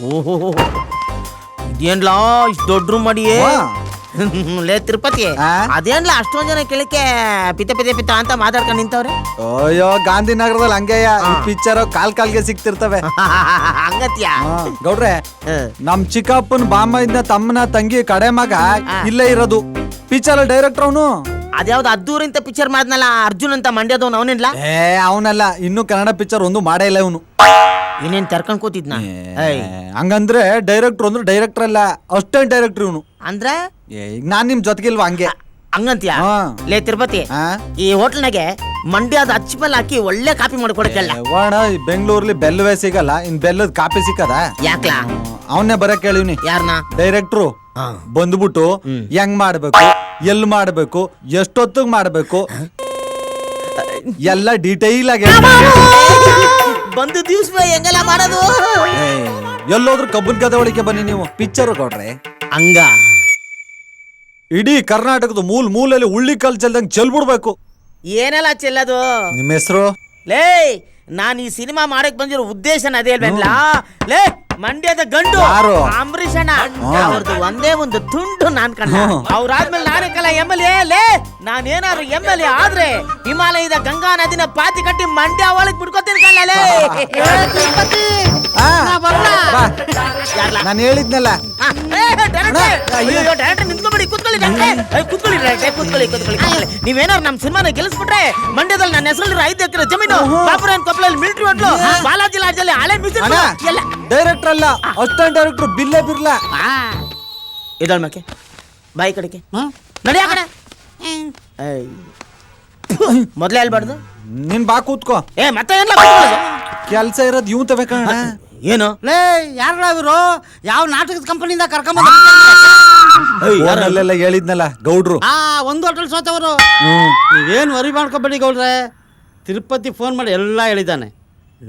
ಓಹೋ ಇದೇನ್ಲಾ ಇಷ್ಟು ದೊಡ್ಡ ರೂಮ್ ಮಾಡಿಯೇ ಲೇ ತಿರುಪತಿ ಅದೇನ್ಲ ಅಷ್ಟೊಂದ್ ಜನ ಕೇಳಕ್ಕೆ ಪಿತ ಅಂತ ಮಾತಾಡ್ಕೊಂಡು ನಿಂತವ್ರೆ. ಅಯ್ಯೋ ಗಾಂಧಿನಗರದಲ್ಲಿ ಹಂಗೆಯ ಪಿಕ್ಚರ್ ಕಾಲ್ಗೆ ಸಿಕ್ತಿರ್ತವೆ. ಹಂಗತ್ಯ ಗೌಡ್ರೆ, ನಮ್ ಚಿಕ್ಕಪ್ಪನ್ ಬಾಮ್ಮ ತಮ್ಮನ ತಂಗಿ ಕಡೆ ಮಗ ಇಲ್ಲೇ ಇರೋದು. ಪಿಕ್ಚರ್ ಡೈರೆಕ್ಟರ್ ಅವನು. ಅದ್ಯಾವ್ದು ಅದ್ದೂರಿಂತ ಪಿಕ್ಚರ್ ಮಾಡ್ನಲ್ಲ ಅರ್ಜುನ್ ಅಂತ ಮಂಡ್ಯದವನು ಅವನಿಲ್ಲ. ಅವನಲ್ಲ, ಇನ್ನು ಕನ್ನಡ ಪಿಕ್ಚರ್ ಒಂದು ಮಾಡೇ ಇಲ್ಲ ಇವನು. ಇನ್ನೇನ್ ತೆರ್ಕೊಂಡ್ ಕೂತಿದ್ನ. ಹಂಗಂದ್ರೆ ಡೈರೆಕ್ಟರ್ ಅಂದ್ರೆ ಡೈರೆಕ್ಟರ್ ಅಲ್ಲ, ಅಷ್ಟೇ ಡೈರೆಕ್ಟರ್ ಇವನು. ಅಂದ್ರೆ ಈಗ ನಾನ್ ನಿಮ್ ಜೊತೆಗಿಲ್ವಾ ಹಂಗೆ ಹಂಗಂತ್ಯ. ಲೇ ತಿರುಪತಿ, ಈ ಹೋಟ್ಲ್ನಾಗೆ ಮಂಡ್ಯದ ಅಚ್ಚಿಪಲ್ ಹಾಕಿ ಒಳ್ಳೆ ಕಾಪಿ ಮಾಡ್ಕೊಡಕ್ಕೆಲ್ಲ. ಬೆಂಗಳೂರಲ್ಲಿ ಬೆಲ್ಲವೇ ಸಿಗಲ್ಲ, ಇನ್ ಬೆಲ್ಲದ ಕಾಪಿ ಸಿಕ್ಕದ? ಯಾಕ್ಲಾ? ಅವನ್ನೇ ಬರಕ್ ಹೇಳಿವ್ನಿ. ಯಾರನ್ನ? ಡೈರೆಕ್ಟ್ರು ಬಂದ್ಬಿಟ್ಟು ಹೆಂಗ್ ಮಾಡ್ಬೇಕು, ಎಲ್ ಮಾಡ್ಬೇಕು, ಎಷ್ಟೊತ್ತಿಗೆ ಮಾಡ್ಬೇಕು ಎಲ್ಲ ಡೀಟೈಲ್ ಆಗಿ ಬಂದು ದಿವ್ಸ ಹೆಂಗೆಲ್ಲ ಮಾಡೋದು. ಎಲ್ಲೋದ್ರು ಕಬ್ಬನ್ ಗದೆ ಒಳಗೆ ಬನ್ನಿ ನೀವು ಪಿಕ್ಚರ್ ಕೊಡ್ರೆ. ಹಂಗ ಇಡೀ ಕರ್ನಾಟಕದ ಮೂಲೆಯಲ್ಲಿ ಉಳ್ಳಿ ಕಲ್ ಚೆಲ್ದಂಗ್ ಚೆಲ್ಬಿಡ್ಬೇಕು. ಏನೆಲ್ಲ ಚೆಲ್ಲದು? ನಿಮ್ಮ ಹೆಸರು? ಲೇ ನಾನ್ ಈ ಸಿನಿಮಾ ಮಾಡಕ್ ಬಂದಿರೋ ಉದ್ದೇಶನ ಅದೇ ಅಲ್ವೇನ್ಲ. ಲೇ ಮಂಡ್ಯದ ಗಂಡು ಅಂಬರೀಷ್ ಅಣ್ಣ, ಅವ್ರದ್ದು ಒಂದೇ ಒಂದು ತುಂಡು ನಾನ್ ಕಂಡ. ಅವ್ರಾದ್ಮೇಲೆ ನಾನೇ ಕಲ MLA. ಲೇ ನಾನೇನಾದ್ರು MLA ಆದ್ರೆ ಹಿಮಾಲಯದ ಗಂಗಾ ನದಿನ ಪಾತಿ ಕಟ್ಟಿ ಮಂಡ್ಯ ಒಳಗ್ ಬಿಡ್ಕೋತೀನಿ ಕಳ್ಳಲೇ. ನಾನು ಹೇಳಿದ್ನಲ್ಲ. ನೀವೇನಾರು ನಮ್ ಸಿನಿಮಾನ ಗೆಲ್ಲಿಸ್ಬಿಟ್ರೆ ಮಂಡ್ಯದಲ್ಲಿ ನನ್ನ ಹೆಸರಲ್ಲಿ 5 ಎಕರೆ ಜಮೀನು, ಬಾಪುರನ್ ಕೊಪ್ಪಳಲ್ಲಿ ಮಿಲಿಟರಿ ಹೋಟ್ಲು, ಬಾಲಾಜಿ ಲಾಡ್ಜಲ್ಲಿ ಹಳೆ ಮ್ಯೂಸಿಕ್ ಎಲ್ಲ. ಡೈರೆಕ್ಟರ್ ಅಲ್ಲ, ಅಷ್ಟೊಂದು ಡೈರೆಕ್ಟರ್ ಬಿಲ್ಲೇ ಬಿರ್ಲಾ. ಇದಳ ಮಕ್ಕೆ ಬಾಯಿ ಕಡೆಗೆ ನಡಿ ಆ ಕಡೆ. ಮೊದ್ಲೇ ಹೇಳ್ಬಾರ್ದು. ನೀನ್ ಬಾ ಕೂತ್ಕೋ. ಮತ್ತೆ ಏನ್ಲ ಕೆಲ್ಸ ಇರೋದು ಇವ್ ತವೆ ಕಣ. ಏನು ಲೇ ಯಾರು ಯಾವ ನಾಟಕದ ಕಂಪನಿಯಿಂದ ಕರ್ಕೊಂಡ್ ಹೇಳಿದ್ನಲ್ಲ ಗೌಡ್ರು. ಒಂದು ಹೋಟೆಲ್ ಸೋತವರು. ನೀವೇನು ವರಿ ಮಾಡ್ಕೊಬೇಡಿ ಗೌಡ್ರೆ, ತಿರುಪತಿ ಫೋನ್ ಮಾಡಿ ಎಲ್ಲ ಹೇಳಿದ್ದಾನೆ.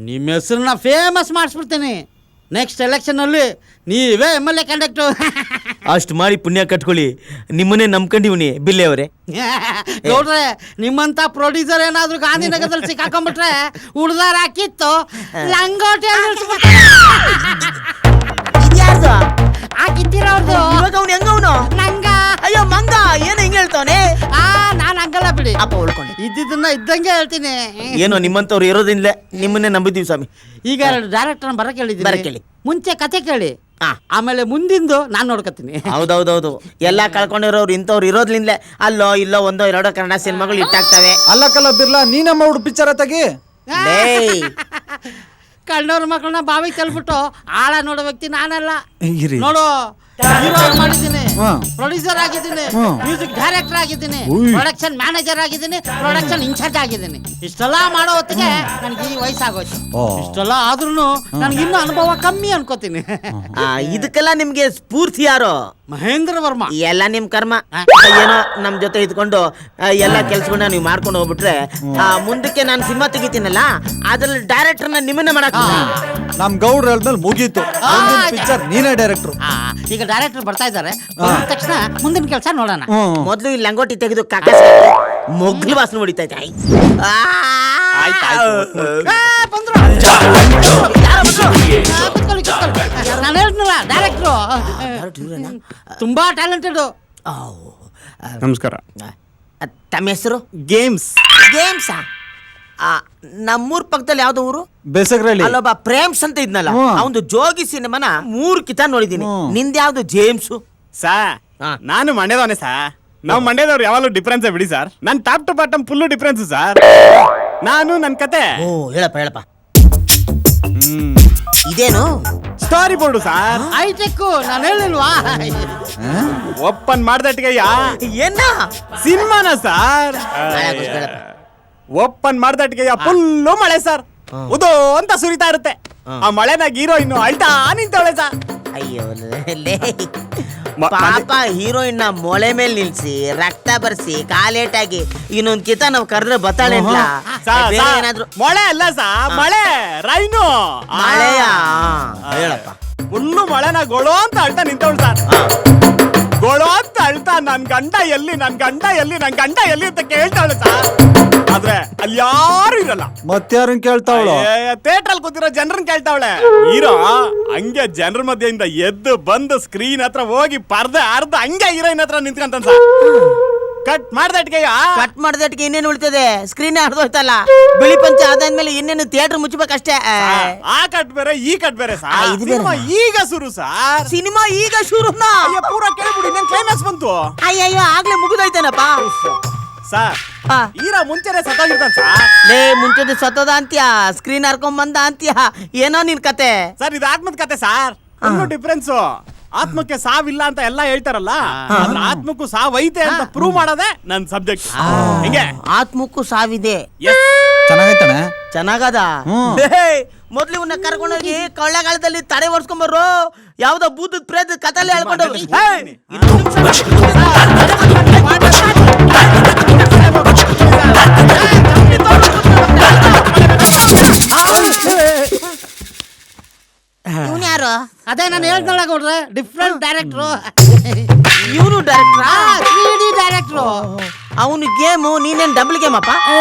ನಿಮ್ಮ ಹೆಸರನ್ನ ಫೇಮಸ್ ಮಾಡಿಸ್ಬಿಡ್ತೀನಿ. ನೆಕ್ಸ್ಟ್ ಎಲೆಕ್ಷನಲ್ಲಿ ನೀವೇ MLA ಕ್ಯಾಂಡಿಡೇಟು. ಅಷ್ಟು ಮಾಡಿ ಪುಣ್ಯ ಕಟ್ಕೊಳ್ಳಿ, ನಿಮ್ಮನ್ನೇ ನಂಬ್ಕೊಂಡಿವ್ನಿ ಬಿಲ್ಲೆ ಅವರೇ. ಗೌಡ್ರೆ, ನಿಮ್ಮಂತ ಪ್ರೊಡ್ಯೂಸರ್ ಏನಾದ್ರು ಗಾಂಧಿನಗರದಲ್ಲಿ ಸಿಕ್ಕಾಕೊಂಡ್ಬಿಟ್ರೆ ಉಳ್ದಾರ ಹಾಕಿತ್ತು ಲಂಗೋಟಿ ಹಾಕಿತ್ತಿರೋದು. ಇವಾಗ ಅವ್ನು ಹೆಂಗವನು ನಂಗ. ಅಯ್ಯೋ ಮಂಗ, ಏನು ಹಿಂಗ ಹೇಳ್ತಾವನೆ? ನಾನು ಹಂಗಲ್ಲ ಬಿಡಿ, ಅಪ್ಪ ಉಳ್ಕೊಂಡು ಇದ್ದಿದ್ದನ್ನ ಇದ್ದಂಗೆ ಹೇಳ್ತೀನಿ. ಏನೋ ನಿಮ್ಮಂತವ್ರು ಇರೋದಿಲ್ಲ, ನಿಮ್ಮನ್ನೇ ನಂಬಿದ್ದೀವಿ ಸ್ವಾಮಿ. ಈಗ ಡೈರೆಕ್ಟರ್ ಬರಕ್ ಹೇಳಿದ್ದೀನಿ, ಬರಕ್ ಹೇಳಿ. ಮುಂಚೆ ಕತೆ ಕೇಳಿ, ಆಮೇಲೆ ಮುಂದಿಂದು ನಾನ್ ನೋಡ್ಕತ್ತೀನಿ. ಹೌದೌದೌದು, ಎಲ್ಲಾ ಕಳ್ಕೊಂಡಿರೋರು ಇಂಥವ್ರು ಇರೋದ್ಲಿಂದಲೇ ಅಲ್ಲೋ ಇಲ್ಲೋ ಒಂದೋ ಎರಡೋ ಕನ್ನಡ ಸಿನಿಮಾಗಳು ಇಟ್ಟಾಗ್ತವೆ. ಅಲ್ಲ ಬಿರ್ಲಾ, ನೀನಮ್ಮ ಹುಡು ಪಿಕ್ಚರ್ ತೆಗಿ. ಕಣ್ಣವ್ರ ಮಕ್ಕಳನ್ನ ಬಾವಿಗೆ ತಳ್ಬಿಟ್ಟು ಆಳ ನೋಡೋ ವ್ಯಕ್ತಿ ನಾನಲ್ಲ. ನೋಡು, ಮಾಡಿದ್ದೀನಿ, ಪ್ರೊಡ್ಯೂಸರ್ ಆಗಿದ್ದೀನಿ, ಮ್ಯೂಸಿಕ್ ಡೈರೆಕ್ಟರ್ ಆಗಿದ್ದೀನಿ, ಪ್ರೊಡಕ್ಷನ್ ಮ್ಯಾನೇಜರ್ ಆಗಿದ್ದೀನಿ, ಪ್ರೊಡಕ್ಷನ್ ಇನ್ಚಾರ್ಜ್ ಆಗಿದ್ದೀನಿ. ಇಷ್ಟೆಲ್ಲ ಮಾಡೋ ಹೊತ್ತಿಗೆ ನನ್ಗೆ ಈ ವಯಸ್ಸಾಗೋಯ್ತು. ಇಷ್ಟೆಲ್ಲ ಆದ್ರೂ ನನ್ಗೆ ಇನ್ನೂ ಅನುಭವ ಕಮ್ಮಿ ಅನ್ಕೋತೀನಿ. ಇದಕ್ಕೆಲ್ಲ ನಿಮ್ಗೆ ಸ್ಫೂರ್ತಿ ಯಾರು? ಮಹೇಂದ್ರ ವರ್ಮಾ. ಎಲ್ಲ ನಿಮ್ ಕರ್ಮ. ಏನೋ ನಮ್ ಜೊತೆ ಇದ್ಕೊಂಡು ಎಲ್ಲ ಕೆಲ್ಸಗಳನ್ನ ನೀವು ಮಾಡ್ಕೊಂಡು ಹೋಗ್ಬಿಟ್ರೆ ಮುಂದಕ್ಕೆ ನಾನು ಸಿನಿಮಾ ತೆಗಿತೀನಲ್ಲ, ಅದ್ರಲ್ಲಿ ಡೈರೆಕ್ಟರ್ನ ನಿಮ್ಮನ್ನ ಮಾಡಕ್ ನಮ್ ಗೌಡ್ರ ಹೇಳ್ದ್ಮೇಲೆ ಮುಗೀತು. ಪಿಕ್ಚರ್ ನೀನೇ ಡೈರೆಕ್ಟರ್. ಈಗ ಡೈರೆಕ್ಟರ್ ಬರ್ತಾ ಇದ್ದಾರೆ, ಬಂದ ತಕ್ಷಣ ಮುಂದಿನ ಕೆಲಸ ನೋಡೋಣ. ಮೊದ್ಲು ಈ ಲಂಗೋಟಿ ತೆಗೆದು ಮೊಗ್ಲು ವಾಸನೆ ಹೊಡಿತಾ ಇದ್ದೆ. ನಾನು ಹೇಳ್ತೀನಲ್ಲ, ಡೈರೆಕ್ಟ್ರು ತುಂಬಾ ಟ್ಯಾಲೆಂಟೆಡ್. ನಮಸ್ಕಾರ. ತಮ್ಮ ಹೆಸರು? ಗೇಮ್ಸ್. ಗೇಮ್ಸಾ? ನಮ್ಮೂರ್ ಪಕ್ಕದಲ್ಲಿ ಯಾವ್ದು ಊರು? ಬೇಸಗ್ರಹಳ್ಳಿ. ಅಲ್ಲೊಬ್ಬ ಪ್ರೇಮ್ಸ್ ಅಂತ ಇದ್ನಲ್ಲ, ಅವನು ಜೋಗಿ ಸಿನಿಮಾನ 3 ಕಿತ ನೋಡಿದೀನಿ. ನಿಂದ ಯಾವ್ದು? ಜೇಮ್ಸು. ನಾನು ಮಂಡ್ಯದವನೇ ಸರ್. ನಾವು ಮಂಡ್ಯದವ್ರು ಯಾವಾಗಲೂ ಡಿಫ್ರೆನ್ಸ್ ಬಿಡಿ ಸರ್. ನನ್ top to bottom full difference sir. ನಾನು ನನ್ ಕತೆ. ಹೇಳಪ್ಪ. ಇದೇನು? Story board sir. ಹೈಟೆಕ್. ನಾನು ಹೇಳಿಲ್ವಾ? ಓಪನ್ ಮಾಡ್ದಟ್ಟಿಗೆಯ್ಯ ಏನ ಸಿನಿಮಾನ ಸರ್. ಓಪನ್ ಮಾಡ್ದಟ್ಟಿಗೆಯ್ಯ ಫುಲ್ಲು ಮಳೆ ಸರ್. ಉದೋ ಅಂತ ಸುರಿತಾ ಇರುತ್ತೆ. ಆ ಮಳೆನಾಗ ಹೀರೋಯಿನ್ ಅಳ್ತಾ ನಿಂತವಳೆ ಸರ್. ಅಯ್ಯೋ ಪಾಪ, ಹೀರೋಯಿನ್ ನ ಮೊಳೆ ಮೇಲೆ ನಿಲ್ಸಿ ರಕ್ತ ಬರ್ಸಿ ಕಾಲೇಟಾಗಿ ಇನ್ನೊಂದ್ ಕಿತ ನಾವ್ ಕರೆದ್ರೆ ಬತ್ತಾಳೆ ಏನಾದ್ರು. ಮೊಳೆ ಅಲ್ಲ ಸಾ, ಮಳೆ ರೈನು ಮಳೆಯ. ಹೇಳಪ್ಪ. ಫುಲ್ಲು ಮಳೆನ ಗೊಳೋ ಅಂತ ಅಳ್ತಾ ನಿಂತವಳು ಸರ್. ಗೊಳೋ ಅಂತ ಅಳ್ತಾ ನನ್ ಗಂಡ ಎಲ್ಲಿ ಅಂತ ಕೇಳ್ತಾವಳೆ ಸರ್. ಆದ್ರೆ ಅಲ್ಲಿ ಯಾರು ಇರಲ್ಲ. ಮತ್ತಾರನ್ ಕೇಳ್ತಾವಳು? ಥಿಯೇಟರ್ ಅಲ್ಲಿ ಕೂತಿರೋ ಜನರನ್ನ ಕೇಳ್ತಾವಳೆ. ಹೀರೋ ಹಂಗೆ ಜನರ ಮಧ್ಯೆಯಿಂದ ಎದ್ದು ಬಂದು ಸ್ಕ್ರೀನ್ ಹತ್ರ ಹೋಗಿ ಪರ್ದೆ ಅರ್ಧ ಹಂಗೆ ಹೀರೋಯಿನ್ ಹತ್ರ ನಿಂತ್ಕೊಂತ ಕಟ್ ಮಾಡ್ದಟ್ಗೆಯ ಕಟ್ ಮಾಡ್ದಟ್ಗೆ ಇನ್ನೇನು ಉಳಿತದೆ, ಸ್ಕ್ರೀನ್ ಹರಿದೋಯ್ತಲ್ಲ. ಬಿಳಿ ಪಂಚ ಆದಾದ್ಮೇಲೆ ಇನ್ನೇನು ಥಿಯೇಟರ್ ಮುಚ್ಚಬೇಕಷ್ಟೇ. ಆ ಕಟ್ ಬೇರೆ ಈ ಕಟ್ ಬೇರೆ ಇದು ಬೇರೆ. ಸಿನಿಮಾ ಈಗ ಶುರು ಸಾರ್. ಸಿನಿಮಾ ಈಗ ಶುರುನಾ? ಪೂರ ಕೇಳ್ಬಿಡಿ, ನನ್ ಕ್ಲೈಮ್ಯಾಕ್ಸ್ ಬಂತು. ಅಯ್ಯಯ್ಯೋ ಆಗ್ಲೇ ಮುಗಿದೋಯ್ತೇನಪ್ಪ. ಸಾರ್ ಆ. ಹೀರಾ ಮುಂಚೆನೆ ಸತ್ತೋಗಿರ್ತಾನ ಸಾರ್. ಲೇ ಮುಂಚೆ ಸತ್ತೋದ ಅಂತ್ಯ, ಸ್ಕ್ರೀನ್ ಹರ್ಕೊಂಡ್ ಬಂದ ಅಂತ್ಯ, ಏನೋ ನಿನ್ ಕತೆ. ಸರ್ ಇದು ಆತ್ಮದ ಕತೆ ಸಾರ್. ಇನ್ನೂ ಡಿಫ್ರೆನ್ಸ್, ಆತ್ಮಕ್ಕೆ ಸಾವಿಲ್ಲ ಅಂತ ಎಲ್ಲ ಹೇಳ್ತಾರಲ್ಲ, ಆದ್ರೆ ಆತ್ಮಕ್ಕೂ ಸಾವ್ ಐತೆ ಅಂತ ಪ್ರೂವ್ ಮಾಡೋದೇ ನನ್ ಸಬ್ಜೆಕ್ಟ್. ಹಿಂಗೆ ಆತ್ಮಕ್ಕೂ ಸಾವಿದೆ. ಚೆನ್ನಾಗೈತಾನೆ. ಚೆನ್ನಾಗದ. ಮೊದ್ಲು ಇವನ್ನ ಕರ್ಕೊಂಡೋಗಿ ಕೊಳ್ಳಗಾಲದಲ್ಲಿ ತಡೆ ಓಡಿಸ್ಕೊಂಬರು. ಯಾವ್ದೋ ಭೂತದ ಪ್ರೇತ ಕಥೆಲ್ಲ ಹೇಳ್ಕೊಂಡು ಇವನ್ ಯಾರು? ಅದೇ ನಾನು ಹೇಳ್ದಲ್ಲ ಗೌಡ್ರೆ, ಡಿಫ್ರೆಂಟ್ ಡೈರೆಕ್ಟ್ರು. ಇವನು ಡೈರೆಕ್ಟ್ರಾ? 3D ಡೈರೆಕ್ಟ್ರು. ಅವನು ಗೇಮು, ನೀನೇನ್ ಡಬಲ್ ಗೇಮ್ ಅಪ್ಪ?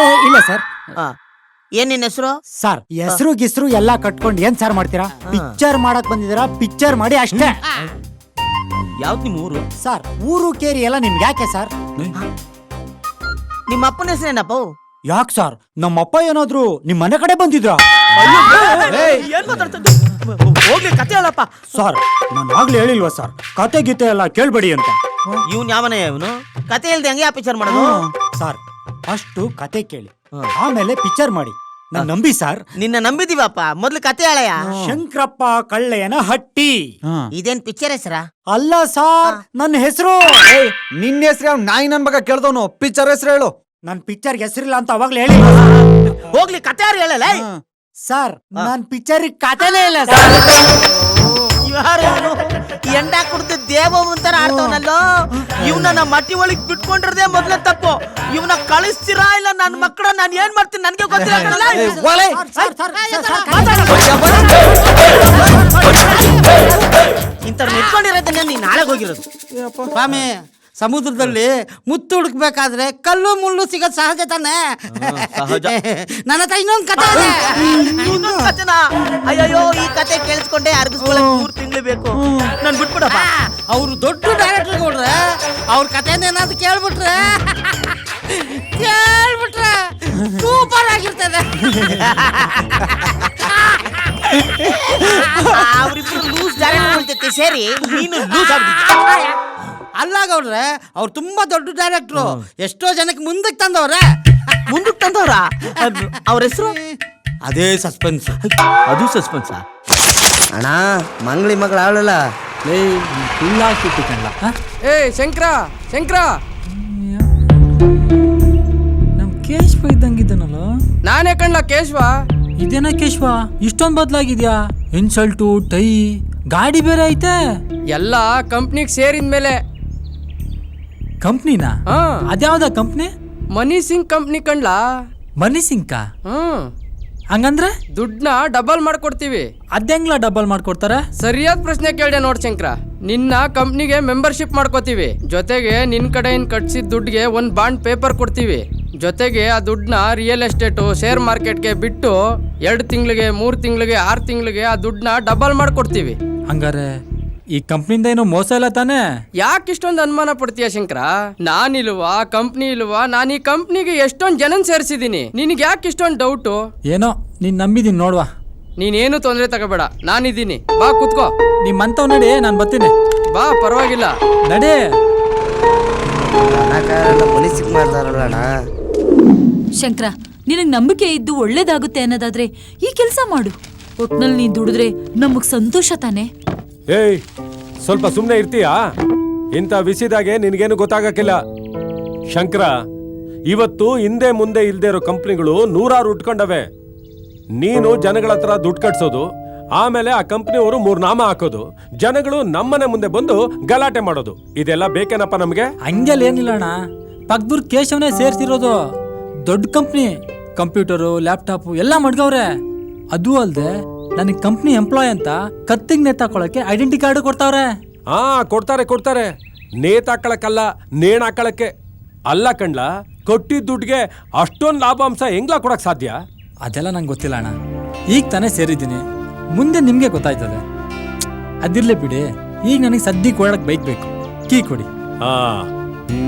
ಇಲ್ಲ ಸರ್. ಏನ್ ನಿನ್ ಹೆಸರು? ಸರ್ ಹೆಸರು ಗಿಸ್ರು ಎಲ್ಲಾ ಕಟ್ಕೊಂಡು ಏನ್ ಸರ್ ಮಾಡ್ತೀರಾ? ಪಿಕ್ಚರ್ ಮಾಡಕ್ ಬಂದಿದ್ದೀರಾ, ಪಿಕ್ಚರ್ ಮಾಡಿ ಅಷ್ಟೇ. ಯಾವ್ದು ನಿಮ್ ಊರು? ಸರ್ ಊರು ಕೇರಿ ಎಲ್ಲ ನಿಮ್ಗೆ ಯಾಕೆ ಸರ್? ನಿಮ್ಮ ಅಪ್ಪನ ಹೆಸರೇನಪ್ಪ? ಯಾಕೆ ಸರ್, ನಮ್ಮಪ್ಪ ಏನಾದ್ರು ನಿಮ್ ಮನೆ ಕಡೆ ಬಂದಿದ್ರಾ? ಏನ್ ಮಾತಾಡ್ತದ್ದು? ಹೋಗ್ಲಿ ಕತೆ ಹೇಳಪ್ಪ. ಸರ್ ನಾನು ಆಗ್ಲೇ ಹೇಳಿಲ್ವಾ ಸರ್, ಕತೆ ಗೀತೆ ಎಲ್ಲ ಕೇಳ್ಬೇಡಿ ಅಂತ. ಇವನ್ ಯಾವನೇ ಇವನು? ಕತೆ ಹೇಳ್ದೆ ಹಂಗೆ ಪಿಕ್ಚರ್ ಮಾಡೋದು? ಸರ್ ಅಷ್ಟು ಕತೆ ಕೇಳಿ ಆಮೇಲೆ ಪಿಕ್ಚರ್ ಮಾಡಿ, ನಾನ್ ನಂಬಿ ಸರ್. ನಿನ್ನ ನಂಬಿದೀವಪ್ಪ, ಮೊದ್ಲು ಕತೆ ಹೇಳಯ್ಯ. ಶಂಕರಪ್ಪ ಕಳ್ಳೆಯನ ಹಟ್ಟಿ. ಇದೇನ್ ಪಿಕ್ಚರ್ ಹೆಸರಾ? ಅಲ್ಲ ಸರ್, ನನ್ನ ಹೆಸರು. ನಿನ್ನ ಹೆಸ್ರು ನಾಯಿ ನನ್ ಮಗ ಕೇಳ್ದವನು. ಪಿಕ್ಚರ್ ಹೆಸರು ಹೇಳು. ನನ್ ಪಿಕ್ಚರ್ ಹೆಸರಿಲ್ಲ ಅಂತ ಅವಾಗ್ಲೇ ಹೇಳಿ. ಹೋಗ್ಲಿ ಕತೆ ಯಾರು ಹೇಳಲ್ಲ? ಸರ್ ನನ್ ಪಿಕ್ಚರ್ ಕತೆನೇ ಇಲ್ಲ ಸರ್. ಯಾರು ಎಂಡ ಕುಡ್ದು ದೇವ ಅಂತಾರ ಆಡ್ತವನಲ್ಲೋ. ಇವನ ನಮ್ಮ ಮಟ್ಟಿ ಒಳಗ್ ಬಿಟ್ಕೊಂಡಿರದೆ ಮೊದ್ಲ ತಪ್ಪು. ಇವನ ಕಳಿಸ್ತೀರಾ ಇಲ್ಲ ನನ್ನ ಮಕ್ಕಳ ನಾನು ಏನ್ ಮಾಡ್ತೀನಿ ನನ್ಗೆ ಗೊತ್ತಿಲ್ಲ. ಇಂತ ನಿಂತ್ಕೊಂಡಿರೋದನ್ನ ನೀನ್ ನಾಳೆ ಹೋಗಿರೋದು. ಸ್ವಾಮಿ, ಸಮುದ್ರದಲ್ಲಿ ಮುತ್ತು ಹುಡುಕ್ಬೇಕಾದ್ರೆ ಕಲ್ಲು ಮುಳ್ಳು ಸಿಗೋದ್ ಸಹಜ ತಾನೆ. ಸಹಜ. ನನ್ನ ಹತ್ರ ಇನ್ನೊಂದು ಕತೆ ಇದೆ. ಇನ್ನೊಂದ್ ಕತೆನಾ? ಅಯ್ಯಯ್ಯೋ, ಈ ಕತೆ ಕೇಳಿಸ್ಕೊಂಡೆ ಅರ್ಗಿಸ್ಕೊಳಕ್ 3 ತಿಂಗಳು ಬೇಕು. ನನ್ ಬಿಟ್ಬಿಡಪ್ಪ. ಅವ್ರು ದೊಡ್ಡ ಡೈರೆಕ್ಟರ್ ಕೊಡ್ರೆ ಅವ್ರ ಕತೆನ ಏನಾದ್ರು ಕೇಳ್ಬಿಟ್ರೆ ಸೂಪರ್ ಆಗಿರ್ತದೆ. ಅವ್ರಿಬ್ರು ಲೂಸ್ ಡೈರೆಕ್ಟರ್ ಹೇಳ್ತೈತೆ ಸೇರಿ ನೀನು ಲೂಸ್ ಆಗ್ಬಿಟ್ಟಿದ್ದೆ. ಅಲ್ಲ ಗೌಡ್ರೆ, ಅವ್ರು ತುಂಬಾ ದೊಡ್ಡ ಡೈರೆಕ್ಟ್ರು. ಎಷ್ಟೋ ಜನಕ್ಕೆ ಮುಂದಕ್ಕೆ ತಂದವ್ರೆ. ಮುಂದಕ್ಕೆ ತಂದವ್ರ? ಅವ್ರ ಹೆಸರು? ಅದೇ ಸಸ್ಪೆನ್ಸ್. ಅದು ಸಸ್ಪೆನ್ಸ್. ಅಣ್ಣ ಮಂಗ್ಳಿ ಮಗಳ ಅವಳಲ್ಲ. ಏ ಶಂಕರ ಶಂಕರ, ನಮ್ ಕೇಶವ ಇದ್ದಂಗಿದ್ದಾನಲ್ಲ. ನಾನೇ ಕಣ್ಲ ಕೇಶವ. ಇದೇನ ಕೇಶವ, ಇಷ್ಟೊಂದ್ ಬದ್ಲಾಗಿದ್ಯಾ? ಇನ್ಸಲ್ಟು, ಟೈ, ಗಾಡಿ ಬೇರೆ ಐತೆ. ಎಲ್ಲ ಕಂಪ್ನಿಗ್ ಸೇರಿದ ಮೇಲೆ. ಕಂಪ್ನಿನಾ? ಹಾ, ಅದ್ಯಾವ್ದ ಕಂಪ್ನಿ? ಮನಿ ಸಿಂಗ್ ಕಂಪ್ನಿ ಕಣ್ಲ. ಮನಿ ಸಿಂಕ? ಹ್ಮ್, ಹಂಗಂದ್ರೆ ದುಡ್ಡನ್ನ ಡಬಲ್ ಮಾಡ್ಕೊಡ್ತೀವಿ. ಅದ್ಹೆಂಗ್ಲ ಡಬಲ್ ಮಾಡ್ಕೊಡ್ತಾರೆ? ಸರಿಯಾದ ಪ್ರಶ್ನೆ ಕೇಳ್ದೆ ನೋಡ್ ಶಂಕರ. ನಿನ್ನ ಕಂಪ್ನಿಗೆ ಮೆಂಬರ್ಶಿಪ್ ಮಾಡ್ಕೋತೀವಿ. ಜೊತೆಗೆ ನಿನ್ ಕಡೆಯಿಂದ ಕಟ್ಸಿದ ದುಡ್ಡಿಗೆ ಒಂದ್ ಬಾಂಡ್ ಪೇಪರ್ ಕೊಡ್ತೀವಿ. ಜೊತೆಗೆ ಆ ದುಡ್ಡನ್ನ ರಿಯಲ್ ಎಸ್ಟೇಟು, ಶೇರ್ ಮಾರ್ಕೆಟ್ಗೆ ಬಿಟ್ಟು 2 ತಿಂಗಳಿಗೆ, 3 ತಿಂಗಳಿಗೆ, 6 ತಿಂಗಳಿಗೆ ಆ ದುಡ್ಡನ್ನ ಡಬಲ್ ಮಾಡ್ಕೊಡ್ತೀವಿ. ಹಂಗಾರೆ ಈ ಕಂಪ್ನಿಯಿಂದ ಏನು ಮೋಸ ಇಲ್ಲ ತಾನೆ? ಯಾಕೆ ಇಷ್ಟೊಂದು ಅನುಮಾನ ಪಡ್ತೀಯ ಶಂಕರ? ನಾನಿಲ್ವಾ, ಕಂಪ್ನಿ ಇಲ್ವಾ? ನಾನು ಈ ಕಂಪ್ನಿಗೆ ಎಷ್ಟೊಂದು ಜನನ್ ಸೇರಿಸಿದೀನಿ. ನಿನಗೆ ಯಾಕೆ ಇಷ್ಟೊಂದು ಡೌಟು? ಏನೋ ನೀನ್ ನಂಬಿದೀನಿ ನೋಡ್ವಾ. ನೀನೇನು ತೊಂದರೆ ತಗೋಬೇಡ, ನಾನಿದ್ದೀನಿ. ಬಾ ಕೂತ್ಕೋ. ನಿಮ್ಮಂತವ್ ನಡಿ, ನಾನ್ ಬರ್ತೀನಿ. ಬಾ, ಪರವಾಗಿಲ್ಲ, ನಡಿ. ಪೊಲೀಸಿಗೆ ಮಾಡ್ತಾರಲ್ಲ. ಶಂಕರ, ನಿನಗ್ ನಂಬಿಕೆ ಇದ್ದು ಒಳ್ಳೇದಾಗುತ್ತೆ ಅನ್ನೋದಾದ್ರೆ ಈ ಕೆಲಸ ಮಾಡು. ಒಟ್ನಲ್ಲಿ ನೀನ್ ದುಡಿದ್ರೆ ನಮಗ್ ಸಂತೋಷ ತಾನೆ. ಏಯ್, ಸ್ವಲ್ಪ ಸುಮ್ಮನೆ ಇರ್ತೀಯಾ? ಇಂಥ ವಿಷಯದಾಗೆ ನಿನಗೇನು ಗೊತ್ತಾಗಕ್ಕಿಲ್ಲ. ಶಂಕರ, ಇವತ್ತು ಹಿಂದೆ ಮುಂದೆ ಇಲ್ದೇ ಇರೋ ಕಂಪ್ನಿಗಳು 100 ಉಟ್ಕೊಂಡವೆ. ನೀನು ಜನಗಳ ಹತ್ರ ದುಡ್ಡು ಕಟ್ಸೋದು, ಆಮೇಲೆ ಆ ಕಂಪ್ನಿಯವರು 3 ನಾಮ ಹಾಕೋದು, ಜನಗಳು ನಮ್ಮನೆ ಮುಂದೆ ಬಂದು ಗಲಾಟೆ ಮಾಡೋದು, ಇದೆಲ್ಲ ಬೇಕೇನಪ್ಪ ನಮ್ಗೆ? ಹಂಗೆಲ್ಲ ಏನಿಲ್ಲ ಅಣ್ಣ. ಪಕ್ಕದೂರ್ ಕೇಶವನೇ ಸೇರ್ಸಿರೋದು. ದೊಡ್ಡ ಕಂಪ್ನಿ, ಕಂಪ್ಯೂಟರು, ಲ್ಯಾಪ್ಟಾಪ್ ಎಲ್ಲ ಮಡ್ಗವ್ರೆ. ಅದು ಅಲ್ದೆ ನನಗೆ ಕಂಪ್ನಿ ಎಂಪ್ಲಾಯ್ ಅಂತ ಕತ್ತಿಗೆ ನೇತಾಕೊಳಕ್ಕೆ ಐಡೆಂಟಿ ಕಾರ್ಡ್ ಕೊಡ್ತಾವ್ರೆ. ಹಾ, ಕೊಡ್ತಾರೆ. ನೇತಾಕಳಕ್ಕಲ್ಲ, ನೇಣ್ ಹಾಕಳಕ್ಕೆ. ಅಲ್ಲ ಕಣ್ಲ, ಕೊಟ್ಟಿದ್ದ ದುಡ್ಡಿಗೆ ಅಷ್ಟೊಂದು ಲಾಭಾಂಶ ಹೆಂಗ್ಲಾ ಕೊಡಕ್ ಸಾಧ್ಯ? ಅದೆಲ್ಲ ನಂಗೆ ಗೊತ್ತಿಲ್ಲ ಅಣ್ಣ. ಈಗ ತಾನೇ ಸೇರಿದ್ದೀನಿ, ಮುಂದೆ ನಿಮ್ಗೆ ಗೊತ್ತಾಯ್ತದೆ. ಅದಿರ್ಲಿ ಬಿಡಿ, ಈಗ ನನಗೆ ಸದ್ಯಕ್ಕೆ ಓಡಾಡಕ್ ಬೈಕ್ ಬೇಕು. ಕೀ ಕೊಡಿ. ಹಾ,